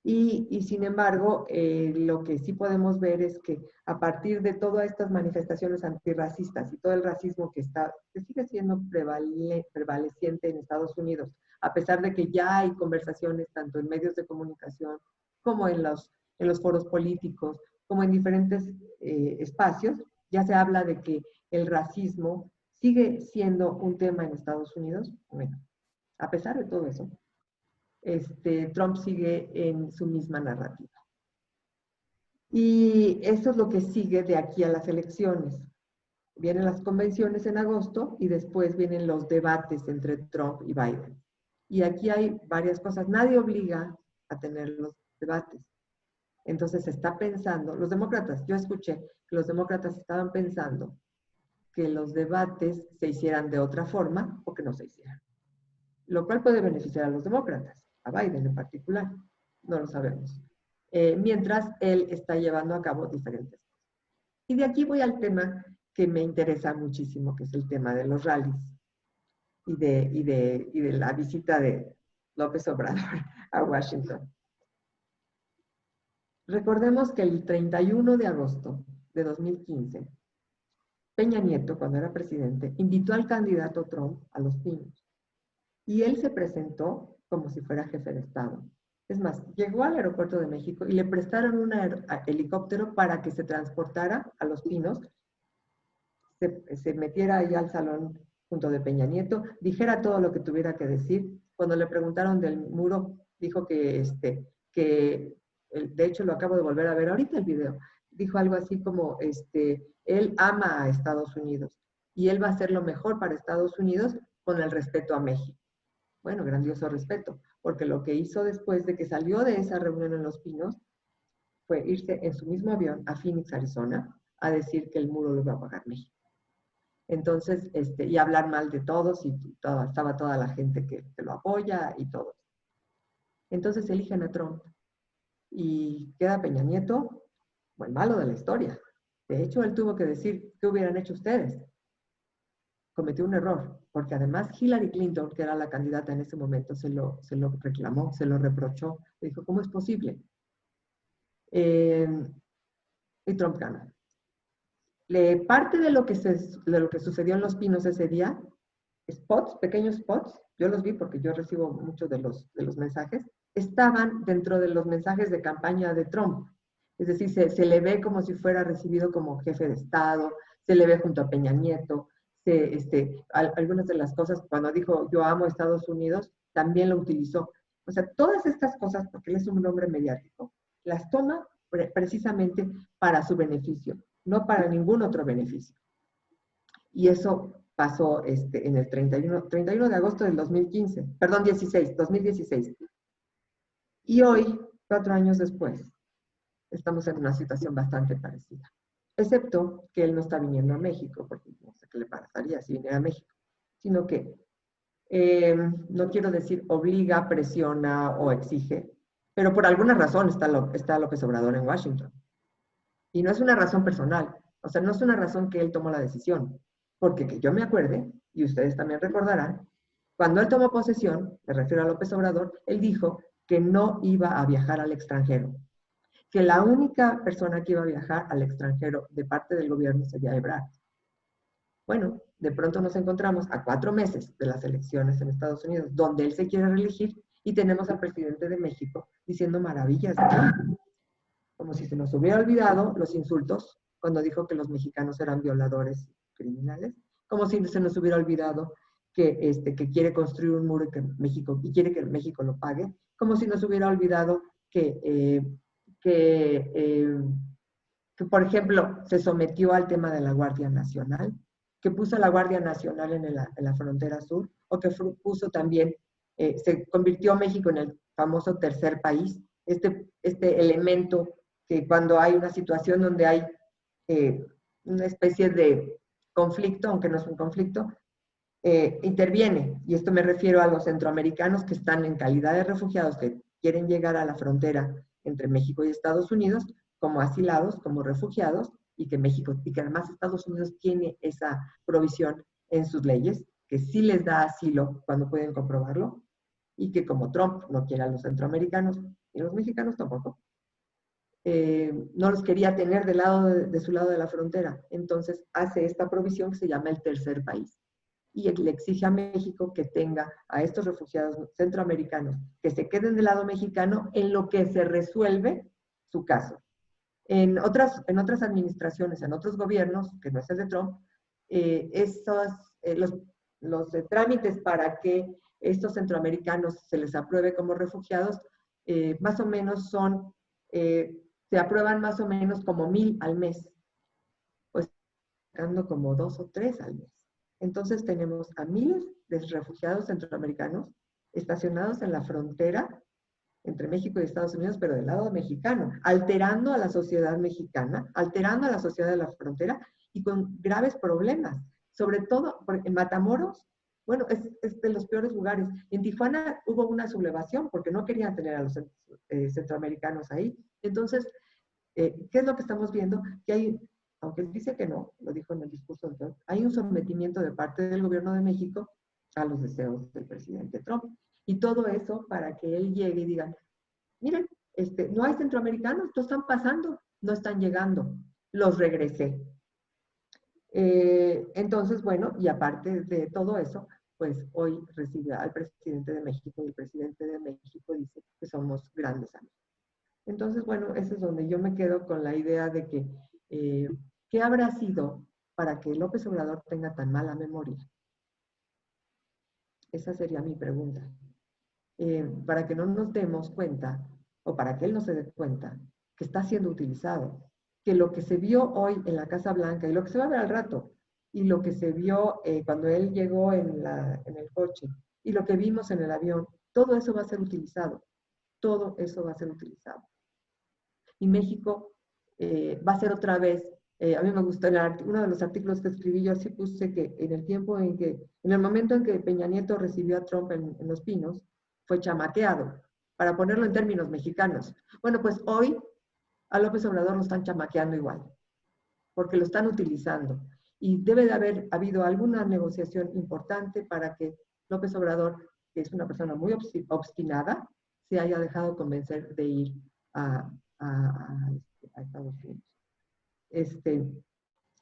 Y sin embargo, lo que sí podemos ver es que a partir de todas estas manifestaciones antirracistas y todo el racismo que sigue siendo prevaleciente en Estados Unidos, a pesar de que ya hay conversaciones tanto en medios de comunicación como en los foros políticos, como en diferentes espacios, ya se habla de que el racismo sigue siendo un tema en Estados Unidos. Bueno, a pesar de todo eso, Trump sigue en su misma narrativa. Y eso es lo que sigue de aquí a las elecciones. Vienen las convenciones en agosto y después vienen los debates entre Trump y Biden. Y aquí hay varias cosas. Nadie obliga a tener los debates. Entonces se está pensando, los demócratas, yo escuché que los demócratas estaban pensando que los debates se hicieran de otra forma o que no se hicieran. Lo cual puede beneficiar a los demócratas, a Biden en particular, no lo sabemos. Mientras él está llevando a cabo diferentes cosas. Y de aquí voy al tema que me interesa muchísimo, que es el tema de los rallies y de la visita de López Obrador a Washington. Recordemos que el 31 de agosto de 2015, Peña Nieto, cuando era presidente, invitó al candidato Trump a Los Pinos. Y él se presentó como si fuera jefe de Estado. Es más, llegó al aeropuerto de México y le prestaron un helicóptero para que se transportara a Los Pinos, se metiera ahí al salón junto de Peña Nieto, dijera todo lo que tuviera que decir. Cuando le preguntaron del muro, dijo que de hecho lo acabo de volver a ver ahorita el video, dijo algo así como, él ama a Estados Unidos y él va a hacer lo mejor para Estados Unidos con el respeto a México. Bueno, grandioso respeto, porque lo que hizo después de que salió de esa reunión en Los Pinos fue irse en su mismo avión a Phoenix, Arizona, a decir que el muro lo iba a pagar México. Entonces, y hablar mal de todos, y estaba toda la gente que lo apoya y todo. Entonces eligen a Trump y queda Peña Nieto, el malo de la historia. De hecho, él tuvo que decir, ¿qué hubieran hecho ustedes? Cometió un error, porque además Hillary Clinton, que era la candidata en ese momento, se lo reclamó, se lo reprochó, le dijo, ¿cómo es posible? Y Trump gana. Parte de lo que sucedió en Los Pinos ese día, pequeños spots, yo los vi porque yo recibo muchos de los mensajes, estaban dentro de los mensajes de campaña de Trump. Es decir, se le ve como si fuera recibido como jefe de Estado, se le ve junto a Peña Nieto, algunas de las cosas, cuando dijo yo amo a Estados Unidos, también lo utilizó. O sea, todas estas cosas, porque él es un hombre mediático, las toma precisamente para su beneficio, no para ningún otro beneficio. Y eso pasó en el 31 de agosto del 2015, perdón, 2016. Y hoy, 4 años después, estamos en una situación bastante parecida. Excepto que él no está viniendo a México, porque no sé qué le pasaría si viniera a México, sino que, no quiero decir obliga, presiona o exige, pero por alguna razón está López Obrador en Washington. Y no es una razón personal, o sea, no es una razón que él tomó la decisión, porque que yo me acuerde, y ustedes también recordarán, cuando él tomó posesión, me refiero a López Obrador, él dijo que no iba a viajar al extranjero, que la única persona que iba a viajar al extranjero de parte del gobierno sería Ebrard. Bueno, de pronto nos encontramos a 4 meses de las elecciones en Estados Unidos, donde él se quiere reelegir, y tenemos al presidente de México diciendo maravillas de Trump, como si se nos hubiera olvidado los insultos cuando dijo que los mexicanos eran violadores criminales, como si se nos hubiera olvidado que quiere construir un muro y quiere que México lo pague, como si nos hubiera olvidado que, por ejemplo, se sometió al tema de la Guardia Nacional, que puso a la Guardia Nacional en la frontera sur, o que puso también, se convirtió México en el famoso tercer país, este elemento que cuando hay una situación donde hay una especie de conflicto, aunque no es un conflicto, interviene. Y esto me refiero a los centroamericanos que están en calidad de refugiados, que quieren llegar a la frontera entre México y Estados Unidos, como asilados, como refugiados, y que México, y que además Estados Unidos tiene esa provisión en sus leyes, que sí les da asilo cuando pueden comprobarlo, y que como Trump no quiere a los centroamericanos, y los mexicanos tampoco, no los quería tener de su lado de la frontera. Entonces hace esta provisión que se llama el tercer país. Y le exige a México que tenga a estos refugiados centroamericanos que se queden del lado mexicano en lo que se resuelve su caso. En otras administraciones, en otros gobiernos, que no es el de Trump, los trámites para que estos centroamericanos se les apruebe como refugiados, más o menos se aprueban más o menos como 1,000 al mes, pues sacando como 2 o 3 al mes. Entonces tenemos a miles de refugiados centroamericanos estacionados en la frontera entre México y Estados Unidos, pero del lado mexicano, alterando a la sociedad mexicana, alterando a la sociedad de la frontera y con graves problemas. Sobre todo en Matamoros, bueno, es de los peores lugares. En Tijuana hubo una sublevación porque no querían tener a los centroamericanos ahí. Entonces, ¿qué es lo que estamos viendo? Que hay, aunque él dice que no, lo dijo en el discurso de Trump, hay un sometimiento de parte del gobierno de México a los deseos del presidente Trump. Y todo eso para que él llegue y diga, miren, no hay centroamericanos, no están pasando, no están llegando, los regresé. Entonces, bueno, y aparte de todo eso, pues hoy recibe al presidente de México y el presidente de México dice que somos grandes amigos. Entonces, bueno, eso es donde yo me quedo con la idea de que, ¿qué habrá sido para que López Obrador tenga tan mala memoria? Esa sería mi pregunta. Para que no nos demos cuenta, o para que él no se dé cuenta, que está siendo utilizado, que lo que se vio hoy en la Casa Blanca y lo que se va a ver al rato, y lo que se vio cuando él llegó en el coche, y lo que vimos en el avión, todo eso va a ser utilizado. Todo eso va a ser utilizado. Y México va a ser otra vez, a mí me gustó uno de los artículos que escribí, yo sí puse que en el momento en que Peña Nieto recibió a Trump en Los Pinos, fue chamaqueado, para ponerlo en términos mexicanos. Bueno, pues hoy a López Obrador lo están chamaqueando igual, porque lo están utilizando. Y debe de haber habido alguna negociación importante para que López Obrador, que es una persona muy obstinada, se haya dejado convencer de ir a Estados Unidos.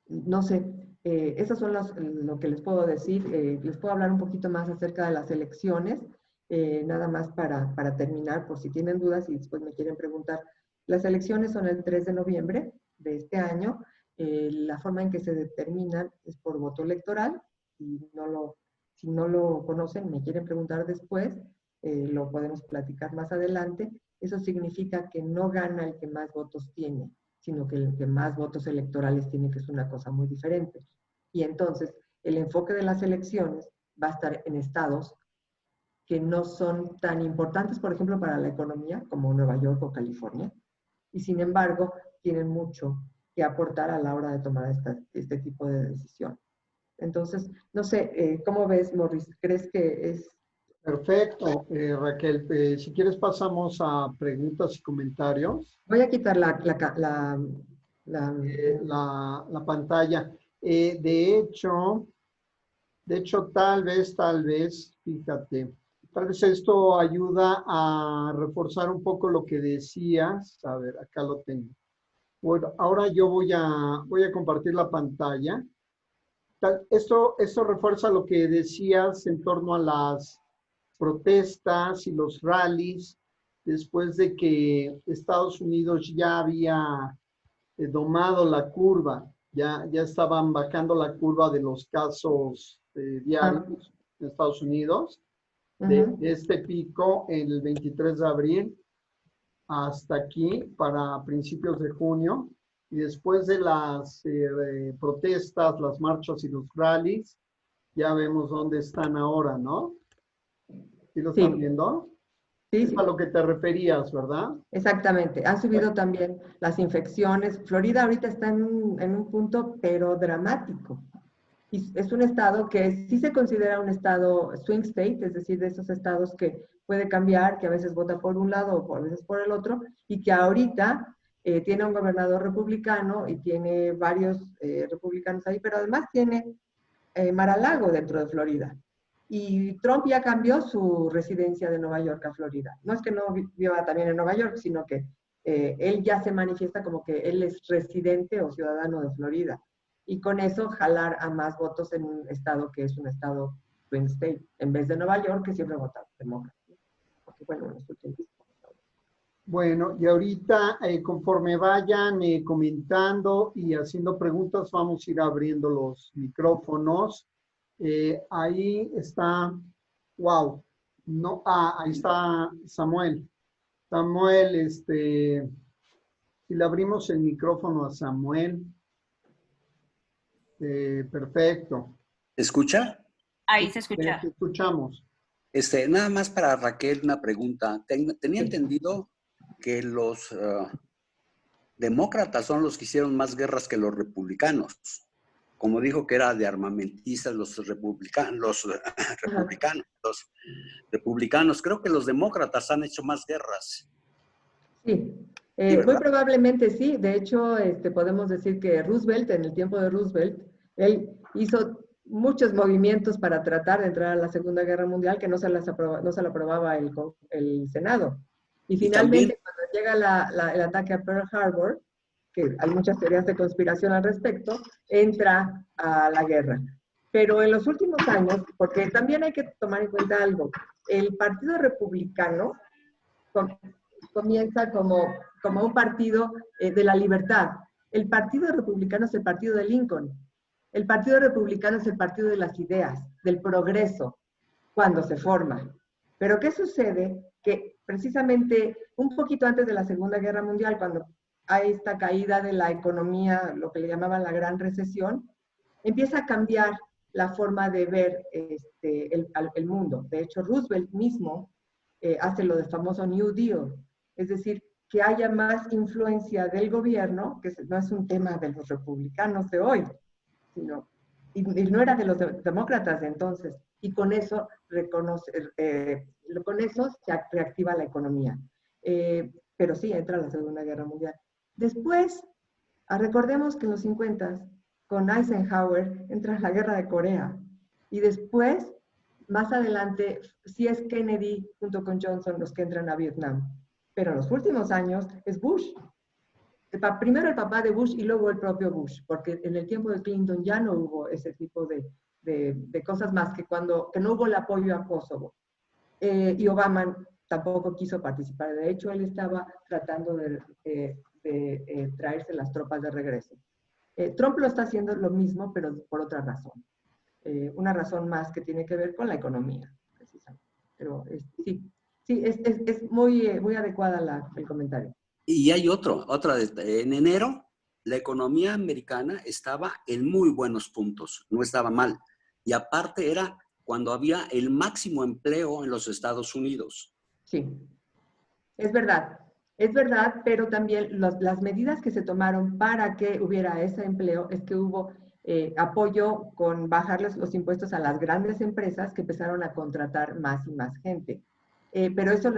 No sé, esas son lo que les puedo decir. Les puedo hablar un poquito más acerca de las elecciones, nada más para terminar, por si tienen dudas y después me quieren preguntar. Las elecciones son el 3 de noviembre de este año. La forma en que se determinan es por voto electoral. Si no lo conocen, me quieren preguntar después, lo podemos platicar más adelante. Eso significa que no gana el que más votos tiene, sino que el que más votos electorales tiene, que es una cosa muy diferente. Y entonces, el enfoque de las elecciones va a estar en estados que no son tan importantes, por ejemplo, para la economía, como Nueva York o California, y sin embargo, tienen mucho que aportar a la hora de tomar este tipo de decisión. Entonces, no sé, ¿cómo ves, Morris? ¿Crees que es...? Perfecto, Raquel. Si quieres pasamos a preguntas y comentarios. Voy a quitar la La pantalla. De hecho, tal vez, fíjate, tal vez esto ayuda a reforzar un poco lo que decías. A ver, acá lo tengo. Bueno, ahora yo voy a compartir la pantalla. Esto refuerza lo que decías en torno a las protestas y los rallies después de que Estados Unidos ya había domado la curva, ya estaban bajando la curva de los casos diarios en Estados Unidos. de Ujú. este pico el 23 de abril hasta aquí para principios de junio. Y después de las protestas, las marchas y los rallies, ya vemos dónde están ahora, ¿no? ¿Sí lo están Sí, viendo? sí, Es a sí. lo que te referías, ¿verdad? Exactamente, han Bueno, subido también las infecciones. Florida ahorita está en un punto, pero dramático. Y es un estado que sí se considera un estado swing state, es decir, de esos estados que puede cambiar, que a veces vota por un lado o a veces por el otro, y que ahorita tiene un gobernador republicano y tiene varios republicanos ahí, pero además tiene Mar-a-Lago dentro de Florida. Y Trump ya cambió su residencia de Nueva York a Florida. No es que no viva también en Nueva York, sino que él ya se manifiesta como que él es residente o ciudadano de Florida. Y con eso jalar a más votos en un estado que es un estado swing state, en vez de Nueva York, que siempre vota demócrata. Porque bueno, en los últimos. bueno, y ahorita conforme vayan comentando y haciendo preguntas, vamos a ir abriendo los micrófonos. Ahí está, wow, no, ahí está Samuel. Samuel, si le abrimos el micrófono a Samuel, perfecto. ¿Escucha? Ahí Sí, se te escucha. escuchamos. Nada más para Raquel una pregunta. Tenía Sí. entendido que los demócratas son los que hicieron más guerras que los republicanos. Como dijo que era de armamentistas los Ajá. republicanos. Creo que los demócratas han hecho más guerras. Sí, Sí, muy ¿verdad? probablemente sí. De hecho, podemos decir que Roosevelt, en el tiempo de Roosevelt, él hizo muchos movimientos para tratar de entrar a la Segunda Guerra Mundial que no se lo aprobaba el Senado. Y Y también, finalmente, cuando llega el ataque a Pearl Harbor, que hay muchas teorías de conspiración al respecto, entra a la guerra. Pero en los últimos años, porque también hay que tomar en cuenta algo, el Partido Republicano comienza como un partido de la libertad. El Partido Republicano es el partido de Lincoln. El Partido Republicano es el partido de las ideas, del progreso, cuando se forma. Pero ¿qué sucede? Que precisamente un poquito antes de la Segunda Guerra Mundial, cuando hay esta caída de la economía, lo que le llamaban la Gran Recesión, empieza a cambiar la forma de ver el mundo. De hecho, Roosevelt mismo hace lo del famoso New Deal, es decir, que haya más influencia del gobierno, que no es un tema de los republicanos de hoy, sino, y no era de los demócratas de entonces, y con eso, con eso se reactiva la economía. Pero sí, entra la Segunda Guerra Mundial. Después, recordemos que en los 50 con Eisenhower entra la guerra de Corea, y después, más adelante, sí es Kennedy junto con Johnson los que entran a Vietnam. Pero en los últimos años es Bush. Primero el papá de Bush y luego el propio Bush, porque en el tiempo de Clinton ya no hubo ese tipo de cosas más que no hubo el apoyo a Kosovo. Y Obama tampoco quiso participar. De hecho, él estaba tratando de traerse las tropas de regreso. Trump lo está haciendo lo mismo, pero por otra razón. Una razón más que tiene que ver con la economía, precisamente. Pero sí, sí, es muy adecuada el comentario. y hay en enero, la economía americana estaba en muy buenos puntos, no estaba mal. Y aparte era cuando había el máximo empleo en los Estados Unidos. Sí, es verdad, pero también las medidas que se tomaron para que hubiera ese empleo es que hubo apoyo con bajarles los impuestos a las grandes empresas que empezaron a contratar más y más gente. Pero eso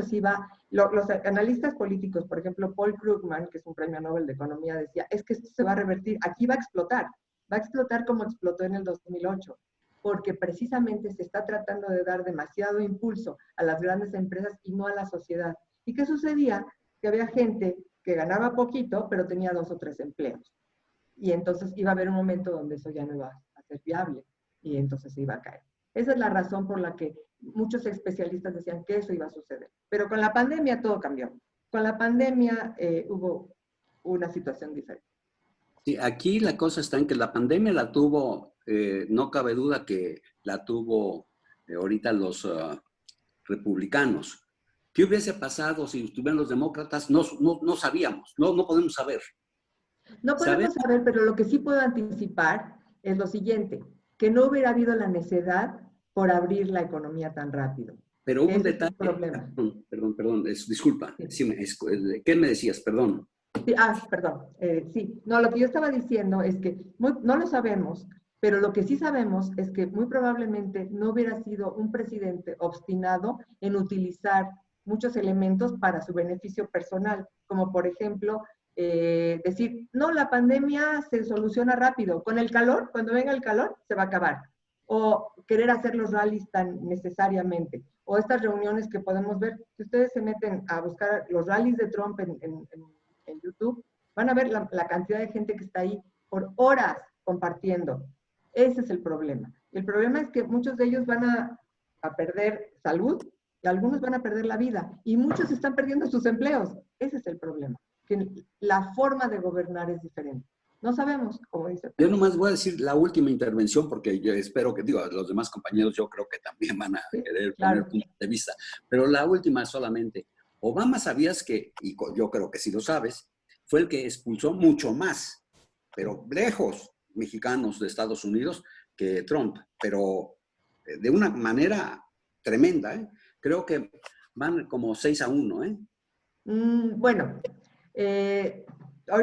los analistas políticos, por ejemplo, Paul Krugman, que es un premio Nobel de Economía, decía, es que esto se va a revertir, aquí va a explotar como explotó en el 2008, porque precisamente se está tratando de dar demasiado impulso a las grandes empresas y no a la sociedad. ¿Y qué sucedía? Que había gente que ganaba poquito, pero tenía 2 o 3 empleos. Y entonces iba a haber un momento donde eso ya no iba a ser viable y entonces se iba a caer. Esa es la razón por la que muchos especialistas decían que eso iba a suceder. Pero con la pandemia todo cambió. Con la pandemia hubo una situación diferente. Sí, aquí la cosa está en que la pandemia la tuvo, no cabe duda que la tuvo ahorita republicanos. ¿Qué hubiese pasado si estuvieran los demócratas? No sabíamos, no podemos saber. No podemos saber, pero lo que sí puedo anticipar es lo siguiente, que no hubiera habido la necesidad por abrir la economía tan rápido. Pero hubo un Ese es detalle. el problema. Perdón, disculpa. Sí, ¿qué me decías? Perdón. Sí, perdón. Sí, no, lo que yo estaba diciendo es que no lo sabemos, pero lo que sí sabemos es que muy probablemente no hubiera sido un presidente obstinado en utilizar muchos elementos para su beneficio personal, como por ejemplo decir, no, la pandemia se soluciona rápido, con el calor, cuando venga el calor, se va a acabar. O querer hacer los rallies tan necesariamente, o estas reuniones que podemos ver, si ustedes se meten a buscar los rallies de Trump en YouTube, van a ver la cantidad de gente que está ahí por horas compartiendo. Ese es el problema. El problema es que muchos de ellos van a perder salud, y algunos van a perder la vida, y muchos están perdiendo sus empleos. Ese es el problema, que la forma de gobernar es diferente. No sabemos, como dice. Yo nomás voy a decir la última intervención, porque yo espero que, los demás compañeros yo creo que también van a querer poner puntos de vista, pero la última solamente. Obama, ¿sabías que, y yo creo que sí lo sabes, fue el que expulsó mucho más, pero lejos, mexicanos de Estados Unidos que Trump, pero de una manera tremenda, ¿eh? Creo que van como 6-1, Bueno,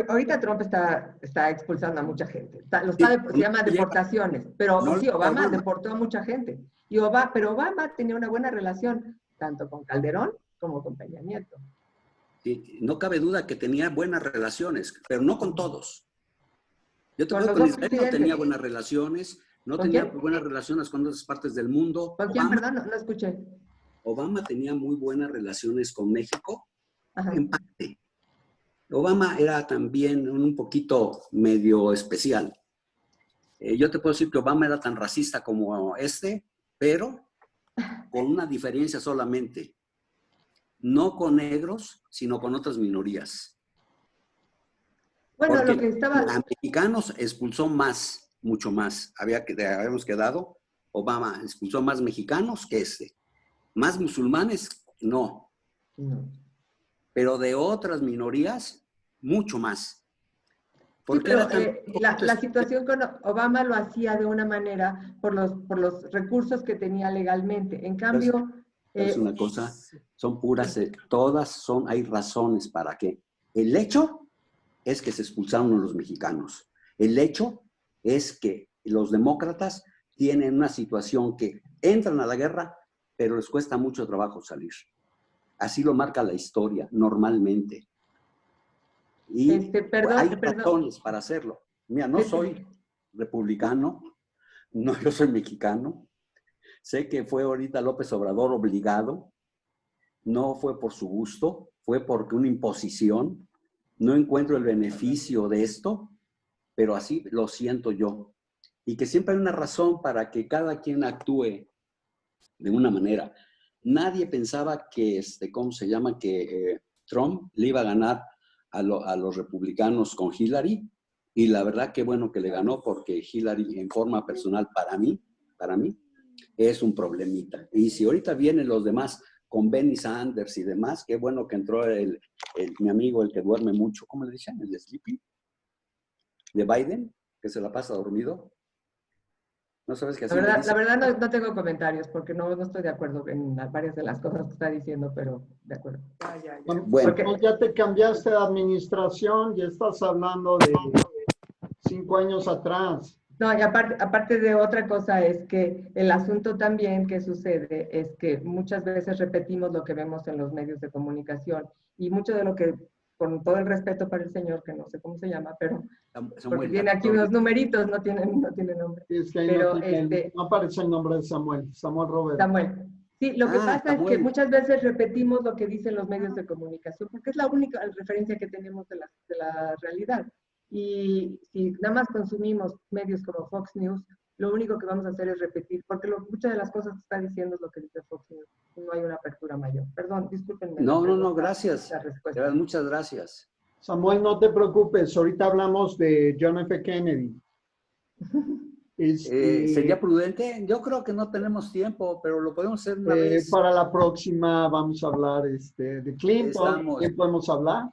ahorita Trump está expulsando a mucha gente. Se llama deportaciones, pero no, sí, Obama deportó a mucha gente. Pero Obama tenía una buena relación tanto con Calderón como con Peña Nieto. Sí, no cabe duda que tenía buenas relaciones, pero no con todos. Yo te digo, con Israel no tenía buenas relaciones, no tenía buenas relaciones con otras partes del mundo. ¿Con quién, perdón? No escuché. Obama tenía muy buenas relaciones con México, en parte. Obama era también un poquito medio especial. Yo te puedo decir que Obama era tan racista como pero con una diferencia solamente. No con negros, sino con otras minorías. Bueno, porque lo que estaba... a mexicanos expulsó más, mucho más. Habíamos quedado, Obama expulsó más mexicanos que Más musulmanes, no. Pero de otras minorías, mucho más. Sí, pero la situación con Obama lo hacía de una manera por los recursos que tenía legalmente. En cambio... Es una cosa, son puras, hay razones para que. El hecho es que se expulsaron a los mexicanos. El hecho es que los demócratas tienen una situación que entran a la guerra, pero les cuesta mucho trabajo salir. Así lo marca la historia, normalmente. Y hay razones para hacerlo. Mira, no soy republicano, no, yo soy mexicano. Sé que fue ahorita López Obrador obligado, no fue por su gusto, fue porque una imposición. No encuentro el beneficio de esto, pero así lo siento yo. Y que siempre hay una razón para que cada quien actúe de una manera. Nadie pensaba que, ¿cómo se llama? Que Trump le iba a ganar a los republicanos con Hillary. Y la verdad que bueno que le ganó, porque Hillary en forma personal para mí, es un problemita. Y si ahorita vienen los demás con Bernie Sanders y demás, qué bueno que entró mi amigo, el que duerme mucho, ¿cómo le dicen? ¿El de Sleepy? ¿De Biden? ¿Que se la pasa dormido? ¿No sabes qué así la verdad no tengo comentarios, porque no estoy de acuerdo en varias de las cosas que está diciendo, pero de acuerdo. Bueno, ya te cambiaste de administración, ya estás hablando de 5 años atrás. No, y aparte de otra cosa es que el asunto también que sucede es que muchas veces repetimos lo que vemos en los medios de comunicación, y mucho de lo que, con todo el respeto para el señor, que no sé cómo se llama, pero porque tiene aquí unos numeritos, no tiene nombre. Es que ahí pero no aparece el nombre de Samuel Robert. Samuel. Sí, lo que pasa es que muchas veces repetimos lo que dicen los medios de comunicación, porque es la única referencia que tenemos de la realidad. Y si nada más consumimos medios como Fox News, lo único que vamos a hacer es repetir, porque muchas de las cosas que está diciendo es lo que dice Fox News. No hay una apertura mayor. Perdón, discúlpenme. No, gracias. Muchas gracias. Samuel, no te preocupes. Ahorita hablamos de John F. Kennedy. ¿Sería prudente? Yo creo que no tenemos tiempo, pero lo podemos hacer una vez. Para la próxima vamos a hablar de Clinton, Estamos. ¿quién podemos hablar?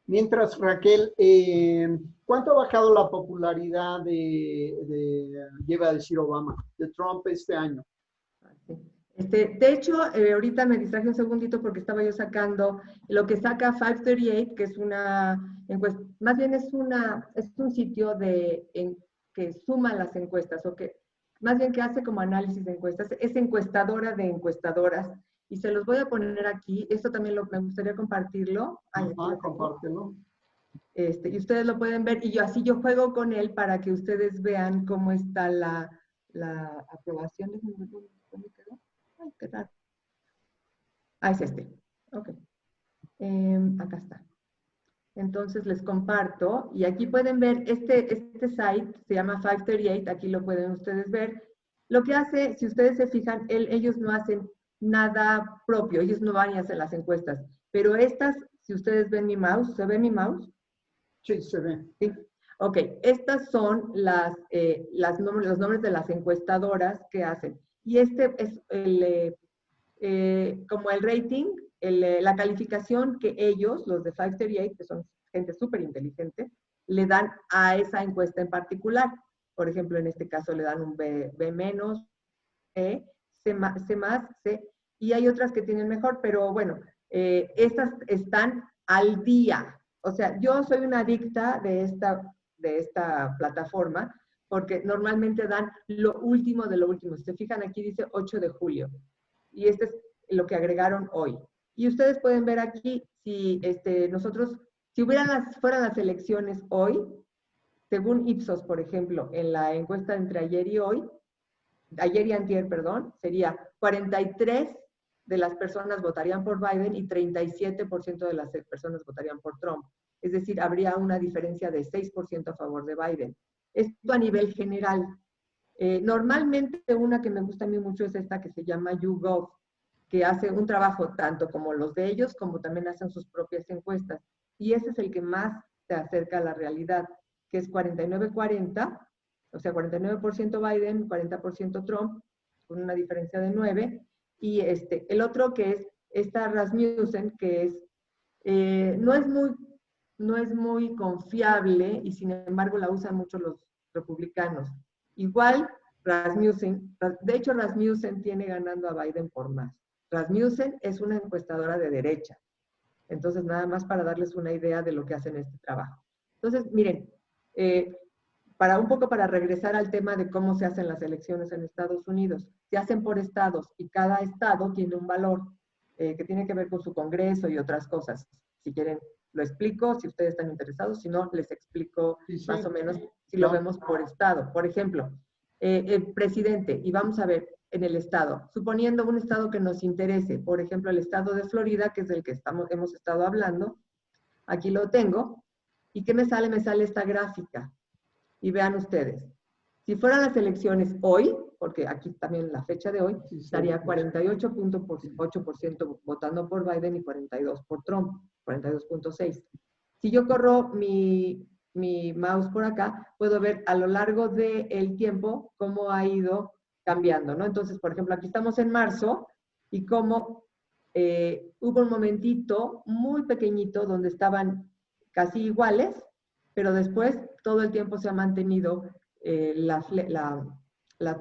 Mientras, Raquel, ¿cuánto ha bajado la popularidad lleva a decir Obama, de Trump este año? De hecho, ahorita me distraje un segundito porque estaba yo sacando lo que saca 538, que es una encuesta, más bien es un sitio que suma las encuestas, o que más bien que hace como análisis de encuestas, es encuestadora de encuestadoras, y se los voy a poner aquí. Esto también me gustaría compartirlo. Compártelo. Y ustedes lo pueden ver, y así yo juego con él para que ustedes vean cómo está la aprobación. ¿Dónde quedó? Ay, qué raro. Es este. Ok. Acá está. Entonces les comparto, y aquí pueden ver, este site se llama 538, aquí lo pueden ustedes ver. Lo que hace, si ustedes se fijan, ellos no hacen nada propio, ellos no van y hacen las encuestas, pero estas, si ustedes ven mi mouse, ¿se ve mi mouse? Sí, se ve. Sí. Ok, estas son los nombres de las encuestadoras que hacen. Y este es como el rating, la calificación que ellos, los de 538, que son gente súper inteligente, le dan a esa encuesta en particular. Por ejemplo, en este caso le dan un B menos, C más, C, y hay otras que tienen mejor, pero bueno, estas están al día. O sea, yo soy una adicta de esta plataforma, porque normalmente dan lo último de lo último. Si se fijan, aquí dice 8 de julio. Y este es lo que agregaron hoy. Y ustedes pueden ver aquí, si si fueran las elecciones hoy, según Ipsos, por ejemplo, en la encuesta entre ayer y antier, perdón, sería 43 de las personas votarían por Biden y 37% de las personas votarían por Trump. Es decir, habría una diferencia de 6% a favor de Biden. Esto a nivel general. Normalmente una que me gusta a mí mucho es esta que se llama YouGov, que hace un trabajo tanto como los de ellos, como también hacen sus propias encuestas. Y ese es el que más se acerca a la realidad, que es 49-40, o sea, 49% Biden, 40% Trump, con una diferencia de 9. Y el otro que es esta Rasmussen, que no es muy confiable, y sin embargo la usan mucho los republicanos. Igual, Rasmussen, de hecho Rasmussen tiene ganando a Biden por más. Rasmussen es una encuestadora de derecha. Entonces, nada más para darles una idea de lo que hacen este trabajo. Entonces, miren, un poco para regresar al tema de cómo se hacen las elecciones en Estados Unidos. Se hacen por estados y cada estado tiene un valor que tiene que ver con su Congreso y otras cosas. Si quieren, lo explico, si ustedes están interesados. Si no, les explico más o menos si lo vemos por estado. Por ejemplo, el presidente, y vamos a ver en el estado, suponiendo un estado que nos interese, por ejemplo, el estado de Florida, que es del que hemos estado hablando. Aquí lo tengo. ¿Y qué me sale? Me sale esta gráfica. Y vean ustedes, si fueran las elecciones hoy, porque aquí también la fecha de hoy, estaría 48.8% votando por Biden y 42% por Trump, 42.6%. Si yo corro mi mouse por acá, puedo ver a lo largo del tiempo cómo ha ido cambiando, ¿no? Entonces, por ejemplo, aquí estamos en marzo y cómo hubo un momentito muy pequeñito donde estaban casi iguales, pero después todo el tiempo se ha mantenido las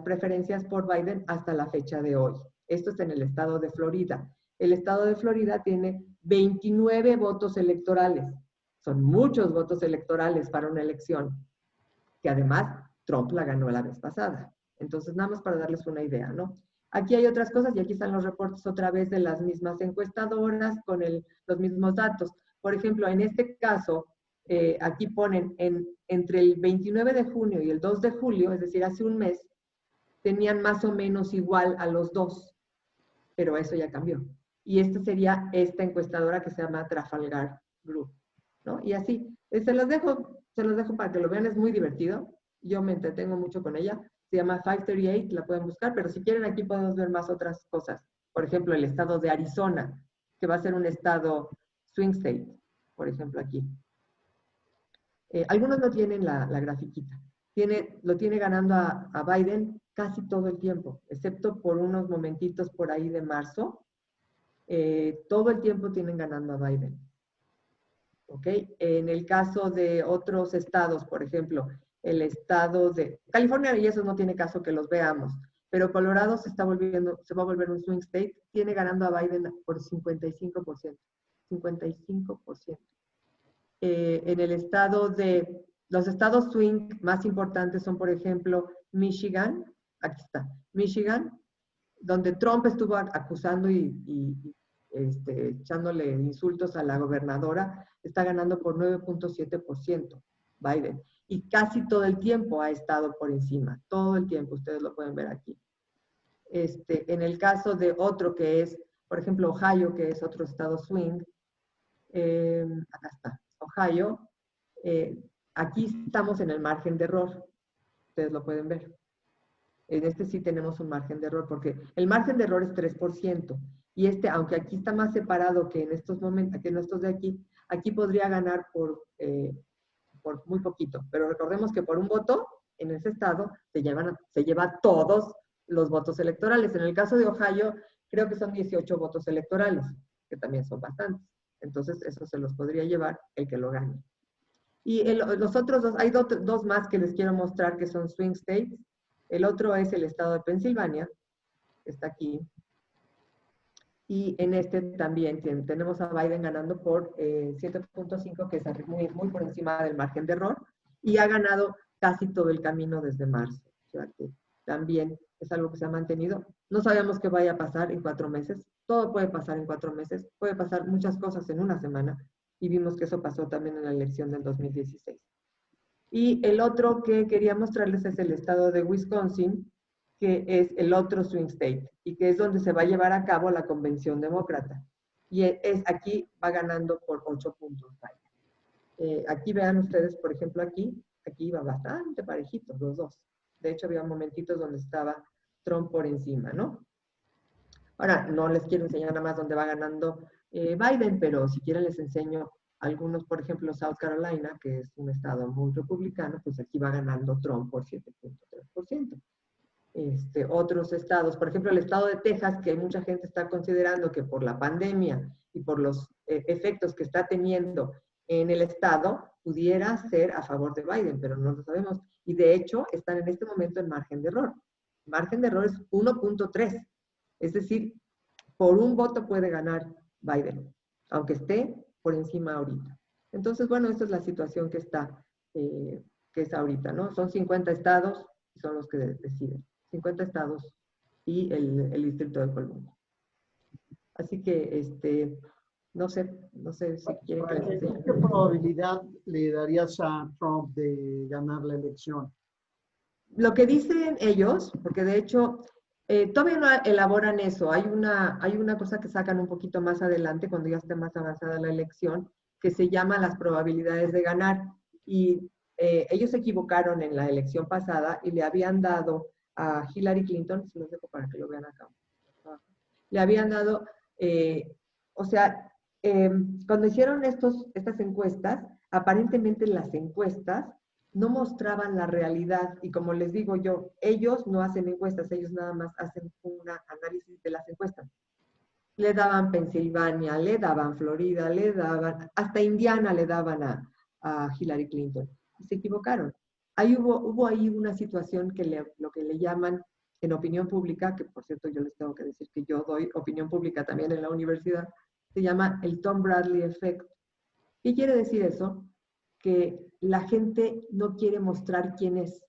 preferencias por Biden hasta la fecha de hoy. Esto es en el estado de Florida. El estado de Florida tiene 29 votos electorales. Son muchos votos electorales para una elección, que además Trump la ganó la vez pasada. Entonces, nada más para darles una idea, ¿no? Aquí hay otras cosas, y aquí están los reportes otra vez de las mismas encuestadoras con los mismos datos. Por ejemplo, en este caso, aquí ponen entre el 29 de junio y el 2 de julio, es decir, hace un mes, tenían más o menos igual a los dos, pero eso ya cambió. Y esta sería esta encuestadora que se llama Trafalgar Group, ¿no? Y así, se los dejo para que lo vean, es muy divertido. Yo me entretengo mucho con ella. Se llama 538, la pueden buscar, pero si quieren aquí podemos ver más otras cosas. Por ejemplo, el estado de Arizona, que va a ser un estado swing state, por ejemplo, aquí. Algunos no tienen la grafiquita. lo tiene ganando a Biden casi todo el tiempo, excepto por unos momentitos por ahí de marzo. Todo el tiempo tienen ganando a Biden. ¿Ok? En el caso de otros estados, por ejemplo, el estado de California, y eso no tiene caso que los veamos, pero Colorado se va a volver un swing state, tiene ganando a Biden por 55%. 55%. En el estado de, los estados swing más importantes son, por ejemplo, Michigan, aquí está, Michigan, donde Trump estuvo acusando y echándole insultos a la gobernadora, está ganando por 9.7% Biden. Y casi todo el tiempo ha estado por encima, todo el tiempo, ustedes lo pueden ver aquí. En el caso de otro que es, por ejemplo, Ohio, que es otro estado swing, acá está, Ohio, aquí estamos en el margen de error, ustedes lo pueden ver. En este sí tenemos un margen de error, porque el margen de error es 3%, y aunque aquí está más separado que en estos momentos, que en estos de aquí podría ganar por muy poquito, pero recordemos que por un voto en ese estado se lleva todos los votos electorales. En el caso de Ohio, creo que son 18 votos electorales, que también son bastantes. Entonces, eso se los podría llevar el que lo gane. Y los otros dos, hay dos más que les quiero mostrar que son swing states. El otro es el estado de Pensilvania, que está aquí. Y en este también tenemos a Biden ganando por 7.5, que es muy, muy por encima del margen de error, y ha ganado casi todo el camino desde marzo. O sea que también es algo que se ha mantenido. No sabemos qué vaya a pasar en 4 meses. Todo puede pasar en 4 meses. Puede pasar muchas cosas en una semana. Y vimos que eso pasó también en la elección del 2016. Y el otro que quería mostrarles es el estado de Wisconsin, que es el otro swing state, y que es donde se va a llevar a cabo la convención demócrata. Y aquí va ganando por 8 puntos. Aquí vean ustedes, por ejemplo, aquí iba bastante parejitos los dos. De hecho, había momentitos donde estaba Trump por encima, ¿no? Ahora, no les quiero enseñar nada más dónde va ganando Biden, pero si quieren les enseño algunos, por ejemplo, South Carolina, que es un estado muy republicano, pues aquí va ganando Trump por 7.3%. Otros estados, por ejemplo, el estado de Texas, que mucha gente está considerando que por la pandemia y por los efectos que está teniendo en el estado, pudiera ser a favor de Biden, pero no lo sabemos. Y de hecho, están en este momento en margen de error. El margen de error es 1.3. Es decir, por un voto puede ganar Biden, aunque esté por encima ahorita. Entonces, bueno, esta es la situación que es ahorita, ¿no? Son 50 estados y son los que deciden. 50 estados y el distrito de Columbia. Así que, no sé si quieren que les enseñe. ¿Qué probabilidad le darías a Trump de ganar la elección? Lo que dicen ellos, porque de hecho todavía no elaboran eso, hay una cosa que sacan un poquito más adelante, cuando ya esté más avanzada la elección, que se llama las probabilidades de ganar. Y ellos se equivocaron en la elección pasada y le habían dado a Hillary Clinton, se los dejo para que lo vean acá, le habían dado, o sea, cuando hicieron estas encuestas, aparentemente las encuestas no mostraban la realidad, y como les digo yo, ellos no hacen encuestas, ellos nada más hacen un análisis de las encuestas. Le daban Pensilvania, le daban Florida, le daban, hasta Indiana le daban a Hillary Clinton, y se equivocaron. Ahí hubo ahí una situación que lo que le llaman en opinión pública, que por cierto yo les tengo que decir que yo doy opinión pública también en la universidad, se llama el Tom Bradley Effect. ¿Qué quiere decir eso? Que la gente no quiere mostrar quién es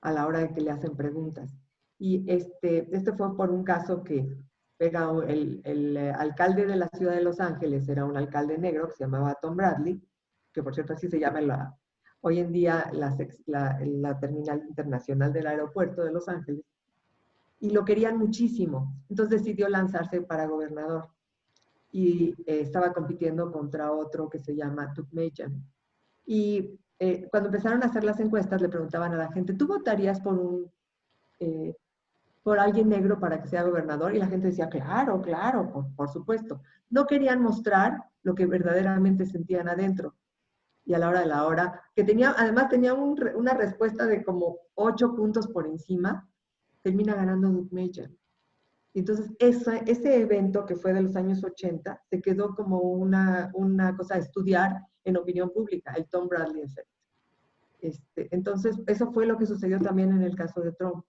a la hora de que le hacen preguntas. Y este fue por un caso que el alcalde de la ciudad de Los Ángeles era un alcalde negro que se llamaba Tom Bradley, que por cierto así se llama hoy en día la terminal internacional del aeropuerto de Los Ángeles, y lo querían muchísimo. Entonces decidió lanzarse para gobernador y estaba compitiendo contra otro que se llama Doug Majan. Y cuando empezaron a hacer las encuestas, le preguntaban a la gente, ¿tú votarías por alguien negro para que sea gobernador? Y la gente decía, claro, claro, por supuesto. No querían mostrar lo que verdaderamente sentían adentro. y a la hora de la hora, que además tenía una respuesta de como 8 puntos por encima, termina ganando Doug Mayer. Y entonces ese evento que fue de los años 80 se quedó como una cosa a estudiar en opinión pública, el Tom Bradley Effect. Entonces, eso fue lo que sucedió también en el caso de Trump.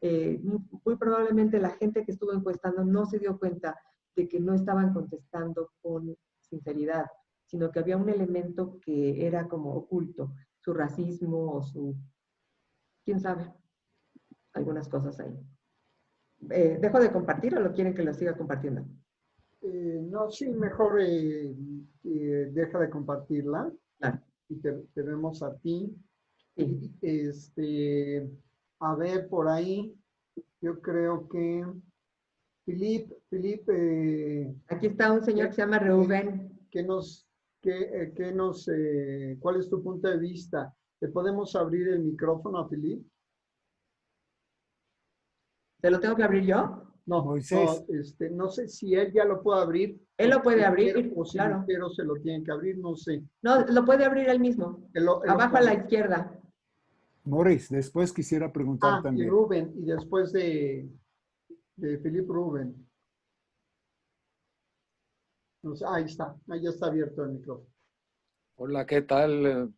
Muy probablemente la gente que estuvo encuestando no se dio cuenta de que no estaban contestando con sinceridad, sino que había un elemento que era como oculto, su racismo o quién sabe, algunas cosas ahí. ¿Dejo de compartir o lo quieren que lo siga compartiendo? No, sí, mejor deja de compartirla. Claro. Y te vemos a ti. Sí. A ver, por ahí, yo creo que Philip, Aquí está un señor que se llama Reuben. ¿Cuál es tu punto de vista? ¿Le podemos abrir el micrófono a Philip? ¿Se lo tengo que abrir yo? No, Moisés. No sé si él ya lo puede abrir. Él lo puede abrir, o si claro. Lucero se lo tiene que abrir, no sé. No, lo puede abrir él mismo. Abajo a la izquierda. Morris, después quisiera preguntar también. Y Rubén, y después de Philip Rubén. Ahí está, ahí ya está abierto el micrófono. Hola, ¿qué tal?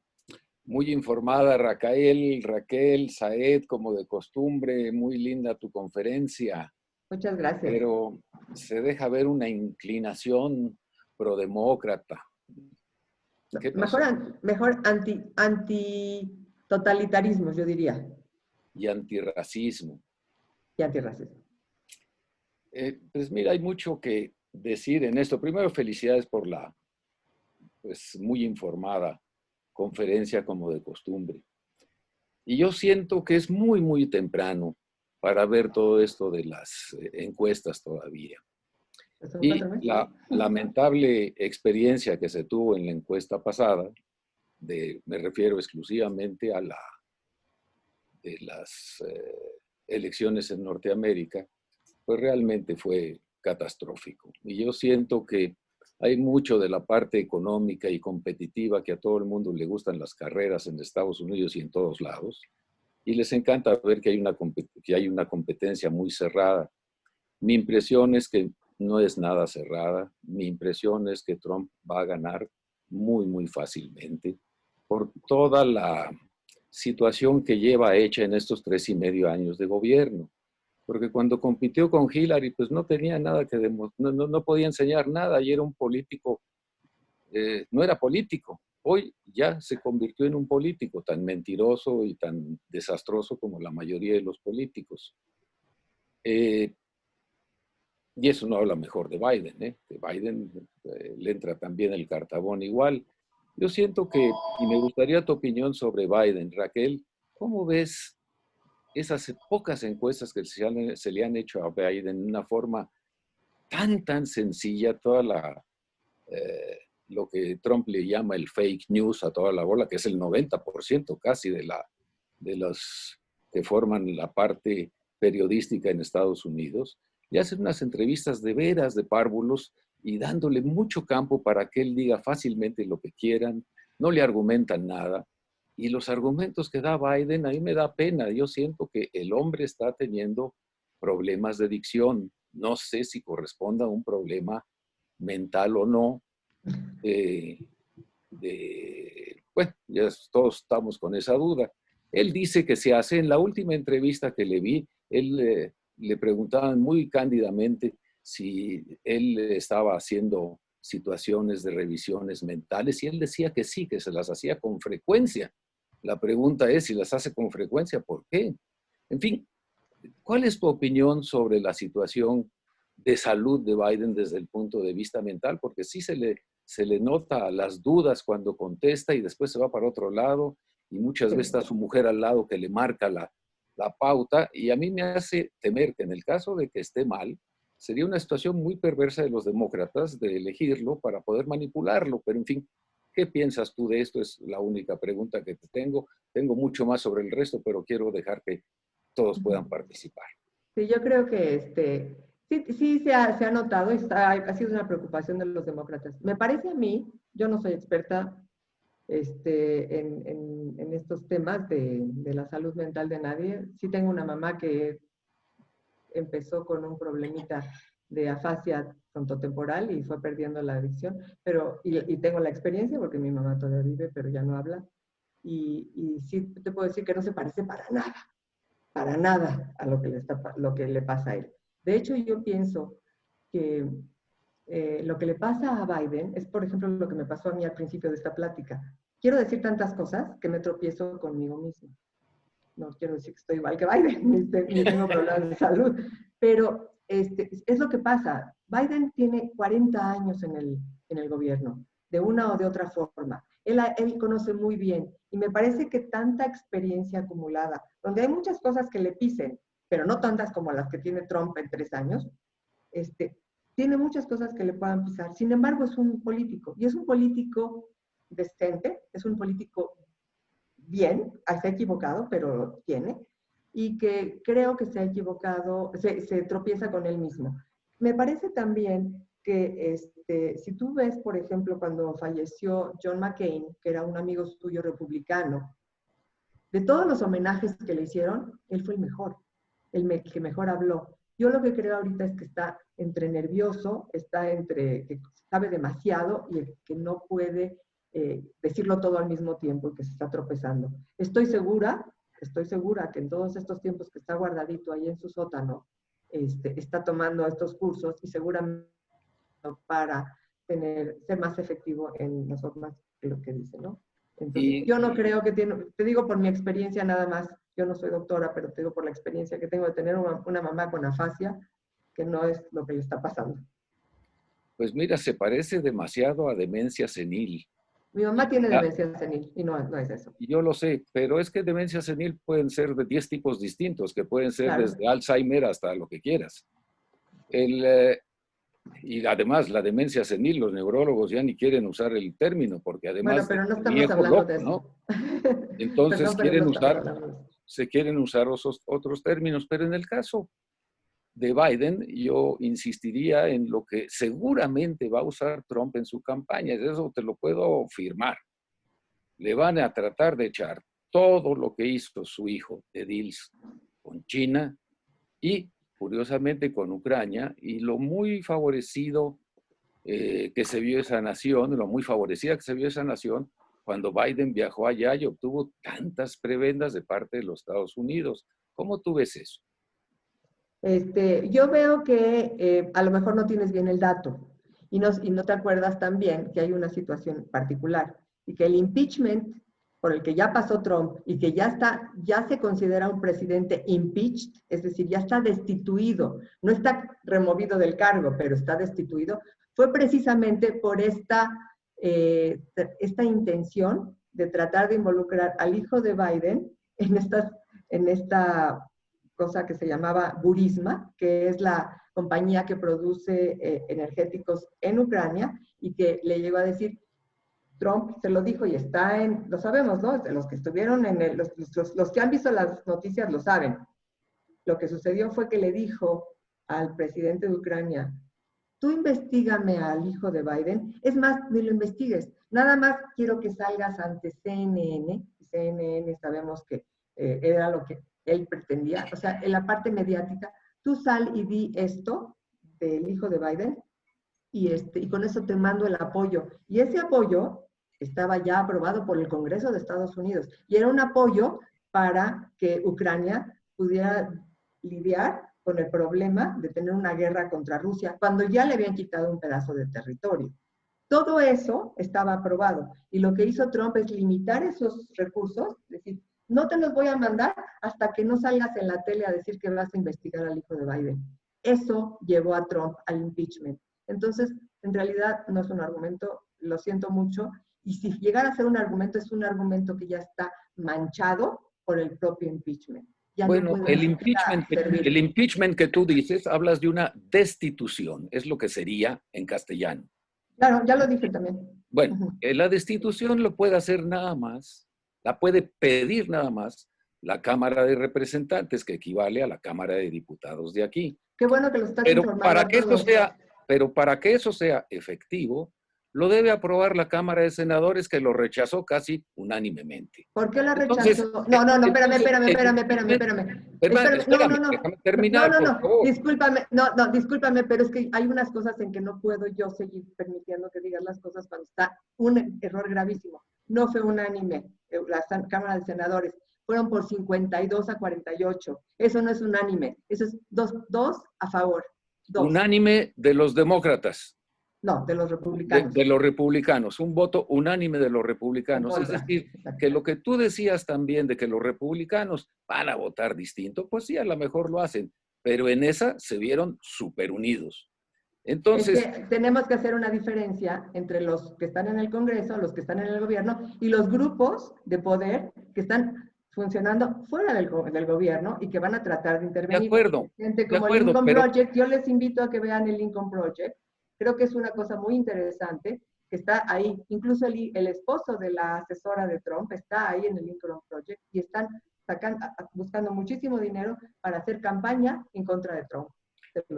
Muy informada, Raquel, Saed, como de costumbre, muy linda tu conferencia. Muchas gracias. Pero se deja ver una inclinación prodemócrata. Mejor anti-totalitarismo, yo diría. Y antirracismo. Y antirracismo. Pues mira, hay mucho que decir en esto. Primero, felicidades por la muy informada conferencia como de costumbre. Y yo siento que es muy, muy temprano para ver todo esto de las encuestas todavía. Y la lamentable experiencia que se tuvo en la encuesta pasada, me refiero exclusivamente a de las elecciones en Norteamérica, pues realmente fue catastrófico. Y yo siento que hay mucho de la parte económica y competitiva que a todo el mundo le gustan las carreras en Estados Unidos y en todos lados, y les encanta ver que hay una competencia muy cerrada. Mi impresión es que no es nada cerrada. Mi impresión es que Trump va a ganar muy, muy fácilmente por toda la situación que lleva hecha en estos 3.5 años de gobierno. Porque cuando compitió con Hillary, pues no tenía nada que demostrar, no podía enseñar nada y era un político, no era político. Hoy ya se convirtió en un político tan mentiroso y tan desastroso como la mayoría de los políticos. Y eso no habla mejor de Biden, ¿eh? De Biden le entra también el cartabón igual. Yo siento que, y me gustaría tu opinión sobre Biden, Raquel, ¿cómo ves esas pocas encuestas que se le han hecho a Biden de una forma tan sencilla, lo que Trump le llama el fake news a toda la bola, que es el 90% casi de los que forman la parte periodística en Estados Unidos, le hacen unas entrevistas de veras de párvulos y dándole mucho campo para que él diga fácilmente lo que quieran, no le argumentan nada. Y los argumentos que da Biden, a mí me da pena. Yo siento que el hombre está teniendo problemas de dicción. No sé si corresponda a un problema mental o no. Bueno, ya todos estamos con esa duda. Él dice que se hace, en la última entrevista que le vi, él le preguntaban muy cándidamente si él estaba haciendo situaciones de revisiones mentales y él decía que sí, que se las hacía con frecuencia. La pregunta es si las hace con frecuencia, ¿por qué? En fin, ¿cuál es tu opinión sobre la situación de salud de Biden desde el punto de vista mental? Porque sí se le nota las dudas cuando contesta y después se va para otro lado y muchas veces está su mujer al lado que le marca la pauta y a mí me hace temer que en el caso de que esté mal, sería una situación muy perversa de los demócratas de elegirlo para poder manipularlo, pero en fin, ¿qué piensas tú de esto? Es la única pregunta que te tengo. Tengo mucho más sobre el resto, pero quiero dejar que todos puedan participar. Sí, yo creo que sí se ha notado, ha sido una preocupación de los demócratas. Me parece a mí, yo no soy experta, en estos temas de la salud mental de nadie. Sí tengo una mamá que empezó con un problemita de afasia frontotemporal y fue perdiendo la adicción, y tengo la experiencia porque mi mamá todavía vive, pero ya no habla. Y sí te puedo decir que no se parece para nada a lo que le pasa a él. De hecho, yo pienso que lo que le pasa a Biden es, por ejemplo, lo que me pasó a mí al principio de esta plática. Quiero decir tantas cosas que me tropiezo conmigo mismo. No quiero decir que estoy igual que Biden, ni tengo problemas de salud, pero es lo que pasa. Biden tiene 40 años en el gobierno, de una o de otra forma. Él conoce muy bien, y me parece que tanta experiencia acumulada, donde hay muchas cosas que le pisen, pero no tantas como las que tiene Trump en 3 años, tiene muchas cosas que le puedan pisar. Sin embargo, es un político, y es un político decente, es un político bien, se ha equivocado, pero lo tiene, y que creo que se ha equivocado, se tropieza con él mismo. Me parece también que si tú ves, por ejemplo, cuando falleció John McCain, que era un amigo suyo republicano, de todos los homenajes que le hicieron, él fue el mejor, el que mejor habló. Yo lo que creo ahorita es que está entre nervioso, está entre que sabe demasiado y el que no puede decirlo todo al mismo tiempo y que se está tropezando. Estoy segura que en todos estos tiempos que está guardadito ahí en su sótano, está tomando estos cursos y seguramente para ser más efectivo en las formas de lo que dice, ¿no? Entonces, yo no creo que te digo por mi experiencia nada más, yo no soy doctora, pero te digo por la experiencia que tengo de tener una mamá con afasia, que no es lo que le está pasando. Pues mira, se parece demasiado a demencia senil. Mi mamá tiene demencia senil y no es eso. Yo lo sé, pero es que demencia senil pueden ser de 10 tipos distintos, que pueden ser Claro. desde Alzheimer hasta lo que quieras. Y además, la demencia senil, los neurólogos ya ni quieren usar el término, porque además bueno, pero no estamos viejo hablando loco, de eso. ¿no? Entonces Perdón, pero se quieren usar otros términos, pero en el caso de Biden, yo insistiría en lo que seguramente va a usar Trump en su campaña, eso te lo puedo firmar. Le van a tratar de echar todo lo que hizo su hijo de deals con China y, curiosamente, con Ucrania, y lo muy favorecido que se vio esa nación, lo muy favorecida que se vio esa nación cuando Biden viajó allá y obtuvo tantas prebendas de parte de los Estados Unidos. ¿Cómo tú ves eso? Yo veo que a lo mejor no tienes bien el dato y no te acuerdas también que hay una situación particular y que el impeachment por el que ya pasó Trump y que ya se considera un presidente impeached, es decir, ya está destituido, no está removido del cargo, pero está destituido, fue precisamente por esta intención de tratar de involucrar al hijo de Biden en esta cosa que se llamaba Burisma, que es la compañía que produce energéticos en Ucrania, y que le llegó a decir, Trump se lo dijo y lo sabemos, ¿no? Los que estuvieron los que han visto las noticias lo saben. Lo que sucedió fue que le dijo al presidente de Ucrania, tú investígame al hijo de Biden, es más, ni lo investigues, nada más quiero que salgas ante CNN, CNN sabemos que era lo que él pretendía, o sea, en la parte mediática, tú sal y di esto del hijo de Biden y con eso te mando el apoyo. Y ese apoyo estaba ya aprobado por el Congreso de Estados Unidos y era un apoyo para que Ucrania pudiera lidiar con el problema de tener una guerra contra Rusia cuando ya le habían quitado un pedazo de territorio. Todo eso estaba aprobado y lo que hizo Trump es limitar esos recursos, es decir, no te los voy a mandar hasta que no salgas en la tele a decir que vas a investigar al hijo de Biden. Eso llevó a Trump al impeachment. Entonces, en realidad no es un argumento, lo siento mucho, y si llegara a ser un argumento, es un argumento que ya está manchado por el propio impeachment. Ya bueno, no el impeachment que tú dices, hablas de una destitución, es lo que sería en castellano. Claro, ya lo dije también. Bueno, la destitución lo puede hacer nada más, la puede pedir nada más la Cámara de Representantes, que equivale a la Cámara de Diputados de aquí. Qué bueno que lo estás Pero informando para a que todos. para que eso sea efectivo, lo debe aprobar la Cámara de Senadores, que lo rechazó casi unánimemente. ¿Por qué la Entonces, rechazó? No, espérame. Espérame, déjame terminar, por favor. Discúlpame, pero es que hay unas cosas en que no puedo yo seguir permitiendo que digas las cosas cuando está un error gravísimo. No fue unánime la Cámara de Senadores. Fueron por 52 a 48. Eso no es unánime. Eso es dos a favor. Unánime de los demócratas. No, de los republicanos. De los republicanos. Un voto unánime de los republicanos. Es decir, que lo que tú decías también de que los republicanos van a votar distinto, pues sí, a lo mejor lo hacen. Pero en esa se vieron súper unidos. Entonces, es que tenemos que hacer una diferencia entre los que están en el Congreso, los que están en el gobierno y los grupos de poder que están funcionando fuera del gobierno y que van a tratar de intervenir. De acuerdo, gente como el Lincoln Project, yo les invito a que vean el Lincoln Project. Creo que es una cosa muy interesante que está ahí. Incluso el esposo de la asesora de Trump está ahí en el Lincoln Project y están buscando muchísimo dinero para hacer campaña en contra de Trump.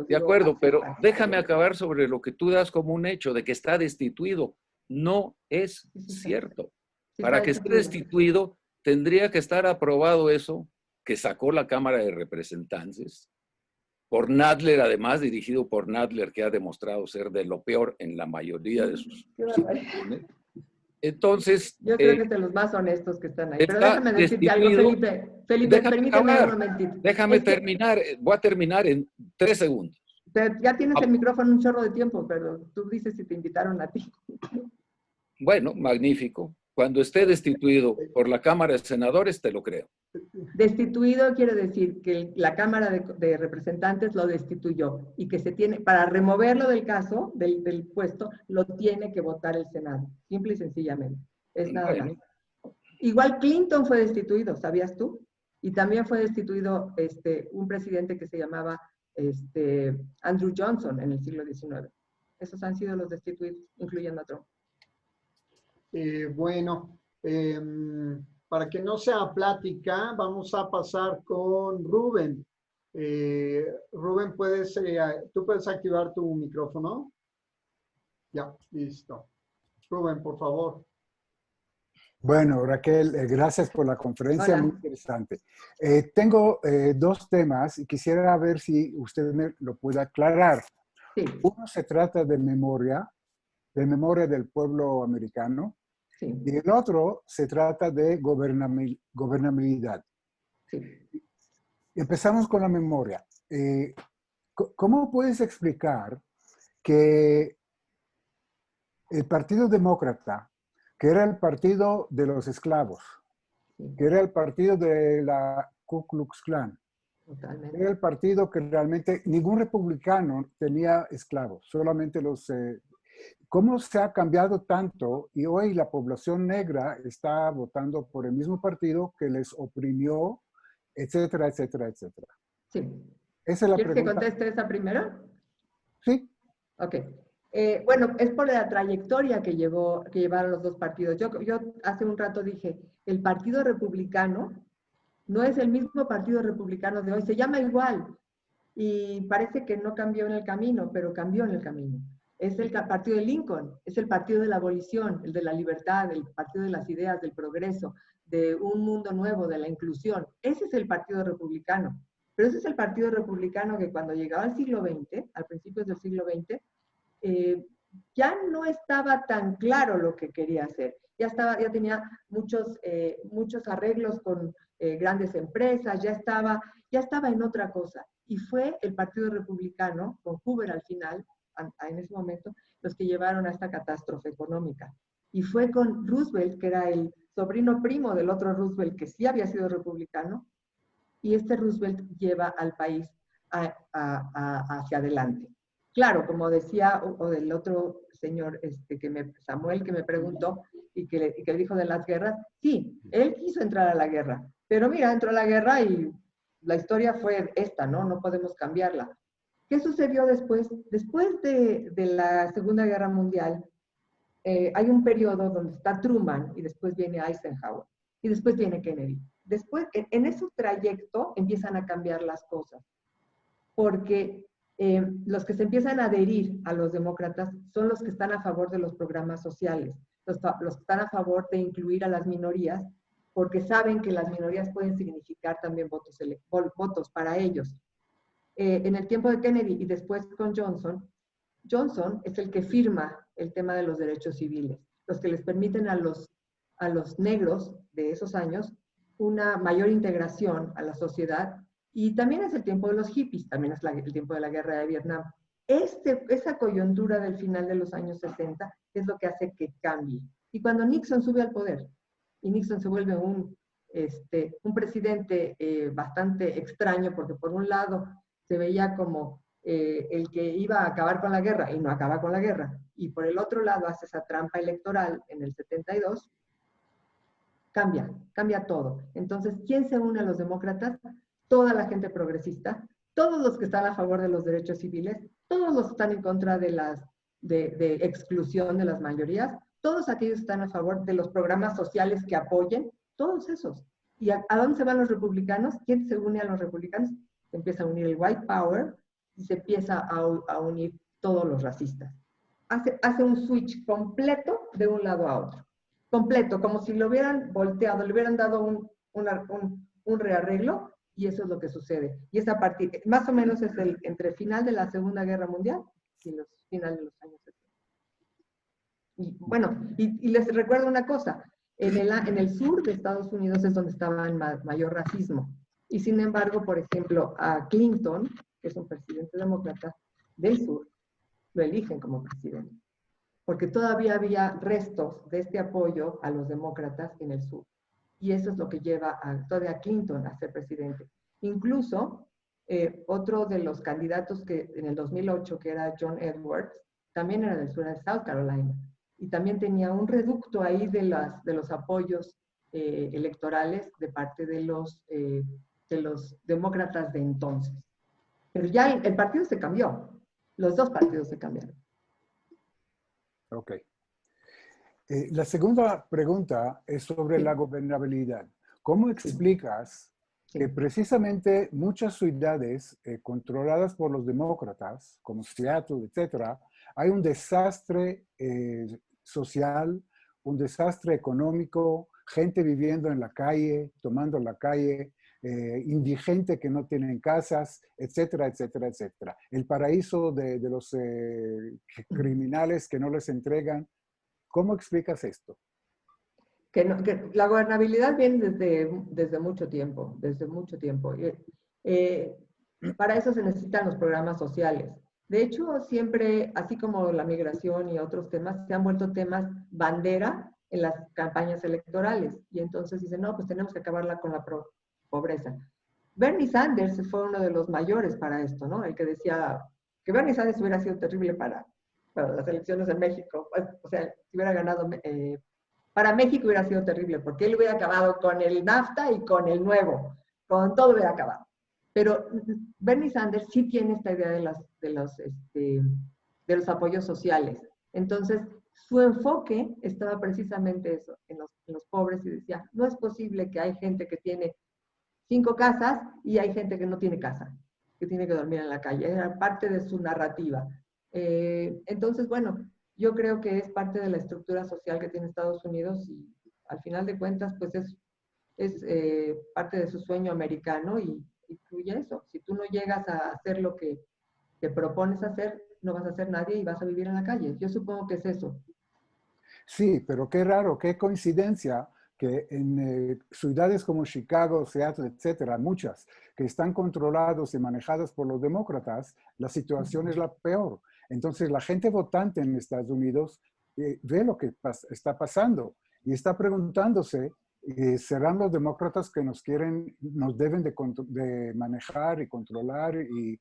De acuerdo, pero déjame acabar sobre lo que tú das como un hecho de que está destituido. No es cierto. Para que esté destituido, tendría que estar aprobado eso que sacó la Cámara de Representantes, por Nadler, además, dirigido por Nadler, que ha demostrado ser de lo peor en la mayoría de sus situaciones. Entonces... Yo creo que es de los más honestos que están ahí. Pero déjame decirte algo, Felipe. Felipe, permíteme un momentito. Déjame terminar. Voy a terminar en 3 segundos. Ya tienes el micrófono un chorro de tiempo, pero tú dices si te invitaron a ti. Bueno, magnífico. Cuando esté destituido por la Cámara de Senadores, te lo creo. Destituido quiere decir que la Cámara de Representantes lo destituyó y que se tiene, para removerlo del caso, del puesto, lo tiene que votar el Senado. Simple y sencillamente. Es nada más. Igual Clinton fue destituido, ¿sabías tú? Y también fue destituido un presidente que se llamaba Andrew Johnson en el siglo XIX. Esos han sido los destituidos, incluyendo a Trump. Bueno, para que no sea plática, vamos a pasar con Rubén. Rubén, ¿tú puedes activar tu micrófono? Ya, listo. Rubén, por favor. Bueno, Raquel, gracias por la conferencia, Hola. muy interesante. Tengo 2 temas y quisiera ver si usted me lo puede aclarar. Sí. Uno se trata de memoria del pueblo americano, Sí. y el otro se trata de gobernabilidad. Sí. Empezamos con la memoria. ¿Cómo puedes explicar que el Partido Demócrata, que era el partido de los esclavos, que era el partido de la Ku Klux Klan, Totalmente. era el partido que realmente ningún republicano tenía esclavos, solamente los... ¿Cómo se ha cambiado tanto y hoy la población negra está votando por el mismo partido que les oprimió, etcétera, etcétera, etcétera? Sí. Esa es la ¿Quieres pregunta. que conteste esa primero? Sí. Ok. Bueno, es por la trayectoria que llevaron los dos partidos. Yo hace un rato dije, el Partido Republicano no es el mismo Partido Republicano de hoy, se llama igual y parece que no cambió en el camino, pero cambió en el camino. Es el partido de Lincoln, es el partido de la abolición, el de la libertad, el partido de las ideas, del progreso, de un mundo nuevo, de la inclusión. Ese es el Partido Republicano. Pero ese es el Partido Republicano que cuando llegaba al siglo XX, al principio del siglo XX, ya no estaba tan claro lo que quería hacer. Ya tenía muchos arreglos con grandes empresas, ya estaba en otra cosa. Y fue el Partido Republicano, con Hoover al final, en ese momento, los que llevaron a esta catástrofe económica. Y fue con Roosevelt, que era el sobrino primo del otro Roosevelt, que sí había sido republicano, y este Roosevelt lleva al país hacia adelante. Claro, como decía, o del otro señor, Samuel, que me preguntó, y que dijo de las guerras, sí, él quiso entrar a la guerra, pero mira, entró a la guerra y la historia fue esta, ¿no? No podemos cambiarla. ¿Qué sucedió después? Después de la Segunda Guerra Mundial, hay un periodo donde está Truman y después viene Eisenhower y después viene Kennedy. Después, en ese trayecto empiezan a cambiar las cosas, porque los que se empiezan a adherir a los demócratas son los que están a favor de los programas sociales, los que están a favor de incluir a las minorías, porque saben que las minorías pueden significar también votos para ellos. En el tiempo de Kennedy y después con Johnson, Johnson es el que firma el tema de los derechos civiles, los que les permiten a los negros de esos años una mayor integración a la sociedad. Y también es el tiempo de los hippies, también es el tiempo de la guerra de Vietnam. Esa coyuntura del final de los años 60 es lo que hace que cambie. Y cuando Nixon sube al poder, y Nixon se vuelve un presidente bastante extraño, porque por un lado se veía como el que iba a acabar con la guerra y no acaba con la guerra, y por el otro lado hace esa trampa electoral en el 72, cambia todo. Entonces, ¿quién se une a los demócratas? Toda la gente progresista, todos los que están a favor de los derechos civiles, todos los que están en contra de exclusión de las mayorías, todos aquellos que están a favor de los programas sociales que apoyen, todos esos. ¿Y a dónde se van los republicanos? ¿Quién se une a los republicanos? Se empieza a unir el white power y se empieza a unir todos los racistas. Hace un switch completo de un lado a otro. Completo, como si lo hubieran volteado, le hubieran dado un rearreglo, y eso es lo que sucede. Y es a partir, más o menos es entre el final de la Segunda Guerra Mundial y los finales de los años 70. Y bueno, y les recuerdo una cosa, en el sur de Estados Unidos es donde estaba el mayor racismo. Y sin embargo, por ejemplo, a Clinton, que es un presidente demócrata del sur, lo eligen como presidente. Porque todavía había restos de este apoyo a los demócratas en el sur. Y eso es lo que lleva todavía a Clinton a ser presidente. Incluso, otro de los candidatos que en el 2008, que era John Edwards, también era del sur de South Carolina. Y también tenía un reducto ahí de los apoyos electorales de parte de los demócratas de entonces. Pero ya el partido se cambió. Los dos partidos se cambiaron. Ok. La segunda pregunta es sobre Sí. la gobernabilidad. ¿Cómo explicas que precisamente muchas ciudades controladas por los demócratas, como Seattle, etcétera, hay un desastre social, un desastre económico, gente viviendo en la calle, tomando la calle, indigente que no tienen casas, etcétera, etcétera, etcétera? El paraíso de los criminales que no les entregan. ¿Cómo explicas esto? Que la gobernabilidad viene desde mucho tiempo, para eso se necesitan los programas sociales. De hecho, siempre, así como la migración y otros temas, se han vuelto temas bandera en las campañas electorales. Y entonces dicen, no, pues tenemos que acabarla con la pobreza. Bernie Sanders fue uno de los mayores para esto, ¿no? El que decía que Bernie Sanders hubiera sido terrible para las elecciones en México. O sea, si hubiera ganado, para México hubiera sido terrible, porque él hubiera acabado con el NAFTA y con el nuevo, con todo hubiera acabado. Pero Bernie Sanders sí tiene esta idea de los apoyos sociales. Entonces, su enfoque estaba precisamente eso, en los pobres, y decía, no es posible que hay gente que tiene 5 casas y hay gente que no tiene casa, que tiene que dormir en la calle. Era parte de su narrativa. Entonces, bueno, yo creo que es parte de la estructura social que tiene Estados Unidos y al final de cuentas, pues es parte de su sueño americano y incluye eso. Si tú no llegas a hacer lo que te propones hacer, no vas a hacer nadie y vas a vivir en la calle. Yo supongo que es eso. Sí, pero qué raro, qué coincidencia que en ciudades como Chicago, Seattle, etcétera, muchas que están controlados y manejadas por los demócratas, la situación es la peor. Entonces, la gente votante en Estados Unidos ve lo que está pasando y está preguntándose, ¿serán los demócratas que nos deben de manejar y controlar y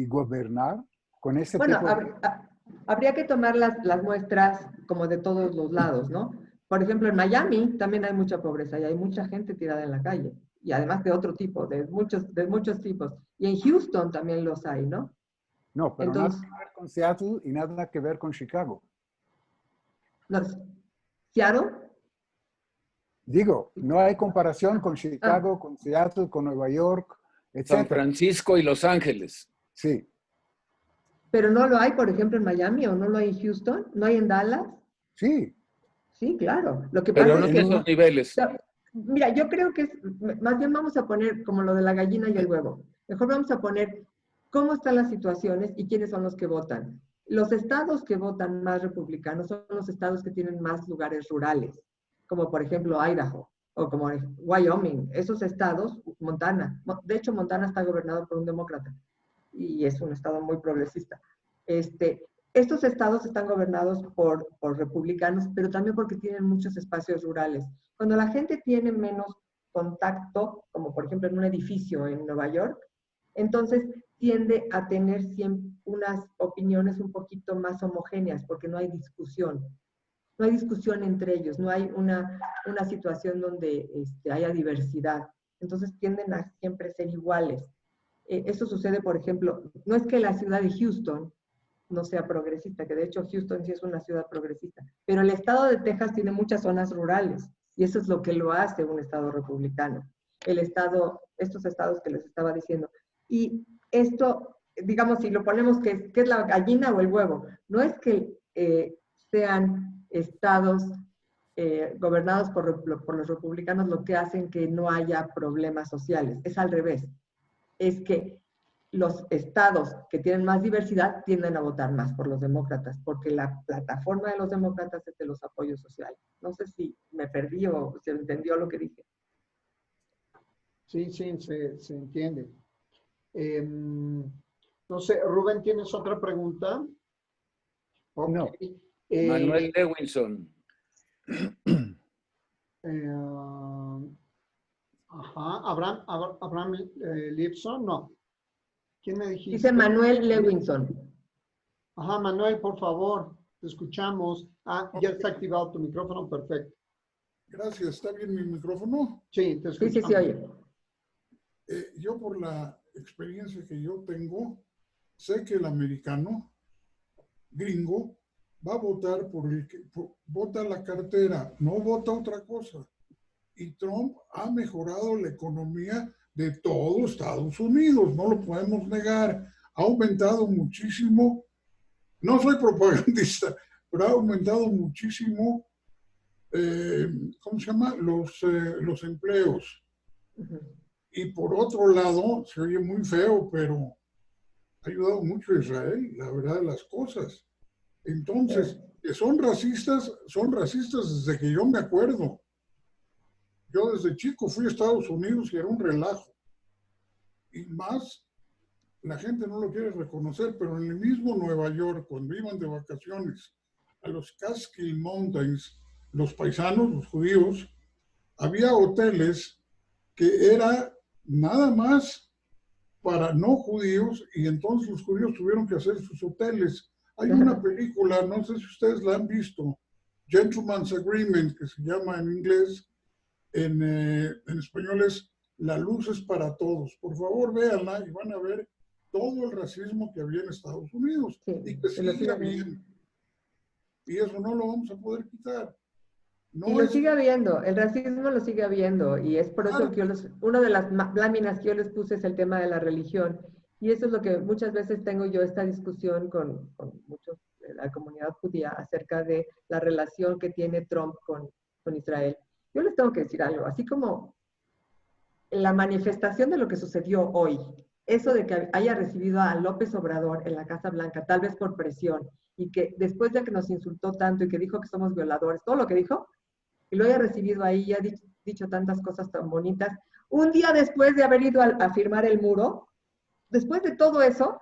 gobernar con ese Bueno, tipo de... habría que tomar las muestras como de todos los lados, ¿no? Por ejemplo, en Miami también hay mucha pobreza y hay mucha gente tirada en la calle. Y además de otro tipo, de muchos tipos. Y en Houston también los hay, ¿no? No, pero Entonces, nada que ver con Seattle y nada que ver con Chicago. ¿Seattle? Digo, no hay comparación con Chicago, con Seattle, con Nueva York, etc. San Francisco y Los Ángeles. Sí. Pero no lo hay, por ejemplo, en Miami, o no lo hay en Houston, no hay en Dallas. Sí. Sí, claro. Lo que Pero pasa no es en que esos niveles. mira, yo creo que más bien vamos a poner como lo de la gallina y el huevo. Mejor vamos a poner cómo están las situaciones y quiénes son los que votan. Los estados que votan más republicanos son los estados que tienen más lugares rurales, como por ejemplo Idaho o como Wyoming. Esos estados, Montana. De hecho, Montana está gobernado por un demócrata y es un estado muy progresista. Estos estados están gobernados por republicanos, pero también porque tienen muchos espacios rurales. Cuando la gente tiene menos contacto, como por ejemplo en un edificio en Nueva York, entonces tiende a tener unas opiniones un poquito más homogéneas, porque no hay discusión. No hay discusión entre ellos, no hay una situación donde haya diversidad. Entonces tienden a siempre ser iguales. Eso sucede, por ejemplo, no es que la ciudad de Houston no sea progresista, que de hecho Houston sí es una ciudad progresista, pero el estado de Texas tiene muchas zonas rurales y eso es lo que lo hace un estado republicano. Estos estados que les estaba diciendo. Y esto, digamos, si lo ponemos, ¿qué es la gallina o el huevo? No es que sean estados gobernados por los republicanos lo que hacen que no haya problemas sociales, es al revés. Es que los estados que tienen más diversidad tienden a votar más por los demócratas, porque la plataforma de los demócratas es de los apoyos sociales. No sé si me perdí o se entendió lo que dije. Sí, sí, se entiende. No sé, Rubén, ¿tienes otra pregunta? Ok. No. Manuel Lewinson. Abraham Lipson, no. ¿Quién me dijiste? Dice Manuel Lewinson. Ajá, Manuel, por favor, te escuchamos. Ya está activado tu micrófono, perfecto. Gracias, ¿está bien mi micrófono? Sí, te escuchamos. Sí, oye. Yo por la experiencia que yo tengo, sé que el americano gringo va a votar por el que vota la cartera, no vota otra cosa. Y Trump ha mejorado la economía de todo Estados Unidos, no lo podemos negar. Ha aumentado muchísimo, no soy propagandista, pero ha aumentado muchísimo, ¿cómo se llama? Los empleos. Y por otro lado, se oye muy feo, pero ha ayudado mucho a Israel, la verdad de las cosas. Entonces, que son racistas desde que yo me acuerdo. Yo desde chico fui a Estados Unidos y era un relajo. Y más, la gente no lo quiere reconocer, pero en el mismo Nueva York, cuando iban de vacaciones a los Catskill Mountains, los paisanos, los judíos, había hoteles que era nada más para no judíos y entonces los judíos tuvieron que hacer sus hoteles. Hay una película, no sé si ustedes la han visto, Gentleman's Agreement, que se llama en inglés, en español es La luz es para todos. Por favor, véanla y van a ver todo el racismo que había en Estados Unidos y que sigue habiendo. Y eso no lo vamos a poder quitar. No y lo sigue habiendo, el racismo lo sigue habiendo, y es por eso que una de las láminas que yo les puse es el tema de la religión, y eso es lo que muchas veces tengo yo esta discusión con muchos de la comunidad judía acerca de la relación que tiene Trump con Israel. Yo les tengo que decir algo, así como la manifestación de lo que sucedió hoy, eso de que haya recibido a López Obrador en la Casa Blanca, tal vez por presión, y que después de que nos insultó tanto y que dijo que somos violadores, todo lo que dijo, y lo haya recibido ahí y ha dicho tantas cosas tan bonitas, un día después de haber ido a firmar el muro, después de todo eso,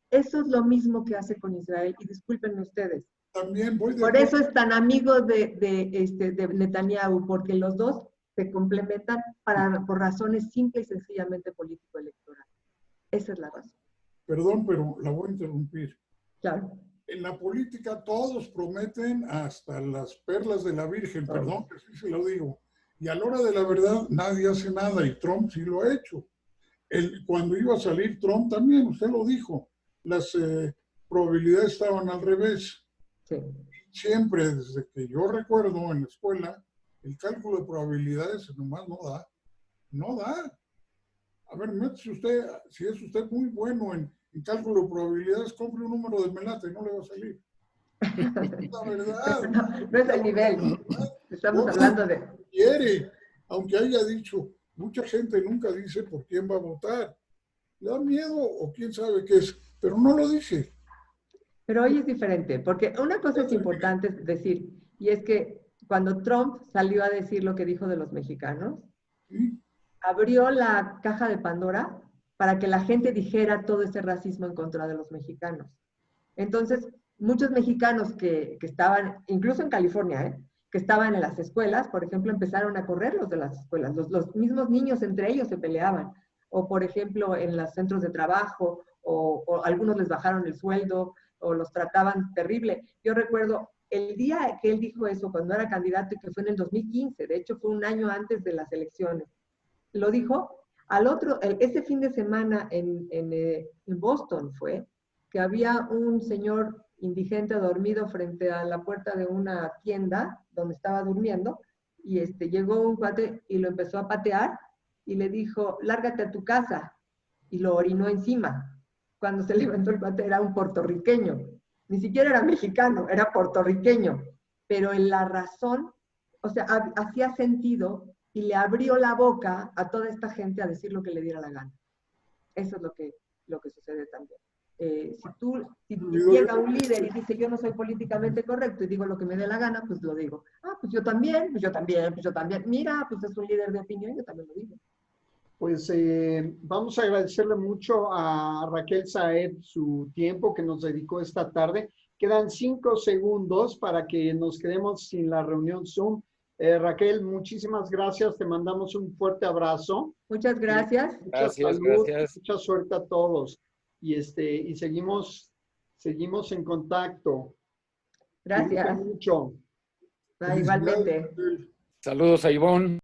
eso es lo mismo que hace con Israel, y discúlpenme ustedes. También voy de por eso es tan amigo de Netanyahu, porque los dos se complementan por razones simples y sencillamente político-electorales. Esa es la razón. Perdón, pero la voy a interrumpir. Claro. En la política todos prometen hasta las perlas de la Virgen, perdón que sí se lo digo. Y a la hora de la verdad nadie hace nada y Trump sí lo ha hecho. Cuando iba a salir Trump también, usted lo dijo, las probabilidades estaban al revés. Sí. Siempre, desde que yo recuerdo en la escuela, el cálculo de probabilidades nomás no da. No da. A ver, métese usted, si es usted muy bueno en cálculo de probabilidades, compre un número de Melate, no le va a salir. La verdad. No es el nivel. Estamos hablando de... Quiere, aunque haya dicho, mucha gente nunca dice por quién va a votar. Le da miedo o quién sabe qué es, pero no lo dice. Pero hoy es diferente, porque una cosa es importante decir, y es que cuando Trump salió a decir lo que dijo de los mexicanos, ¿Sí? abrió la caja de Pandora para que la gente dijera todo ese racismo en contra de los mexicanos. Entonces, muchos mexicanos que estaban, incluso en California, que estaban en las escuelas, por ejemplo, empezaron a correrlos de las escuelas. Los mismos niños entre ellos se peleaban. O, por ejemplo, en los centros de trabajo, o algunos les bajaron el sueldo, o los trataban terrible. Yo recuerdo el día que él dijo eso, cuando era candidato, que fue en el 2015, de hecho fue un año antes de las elecciones, lo dijo, ese fin de semana en Boston fue, que había un señor indigente dormido frente a la puerta de una tienda donde estaba durmiendo, y llegó un cuate y lo empezó a patear, y le dijo, lárgate a tu casa, y lo orinó encima. Cuando se levantó el cuate era un puertorriqueño, ni siquiera era mexicano, era puertorriqueño, pero en la razón, o sea, hacía sentido y le abrió la boca a toda esta gente a decir lo que le diera la gana. Eso es lo que sucede también. Si llega un líder y dice, yo no soy políticamente correcto y digo lo que me dé la gana, pues lo digo. Ah, pues yo también, pues yo también, pues yo también. Mira, pues es un líder de opinión, yo también lo digo. Pues vamos a agradecerle mucho a Raquel Saed su tiempo que nos dedicó esta tarde. Quedan 5 segundos para que nos quedemos sin la reunión Zoom. Raquel, muchísimas gracias. Te mandamos un fuerte abrazo. Muchas gracias. Mucha salud, mucha suerte a todos. Y seguimos en contacto. Gracias. Cuídate mucho. Igualmente. Saludos a Ivonne.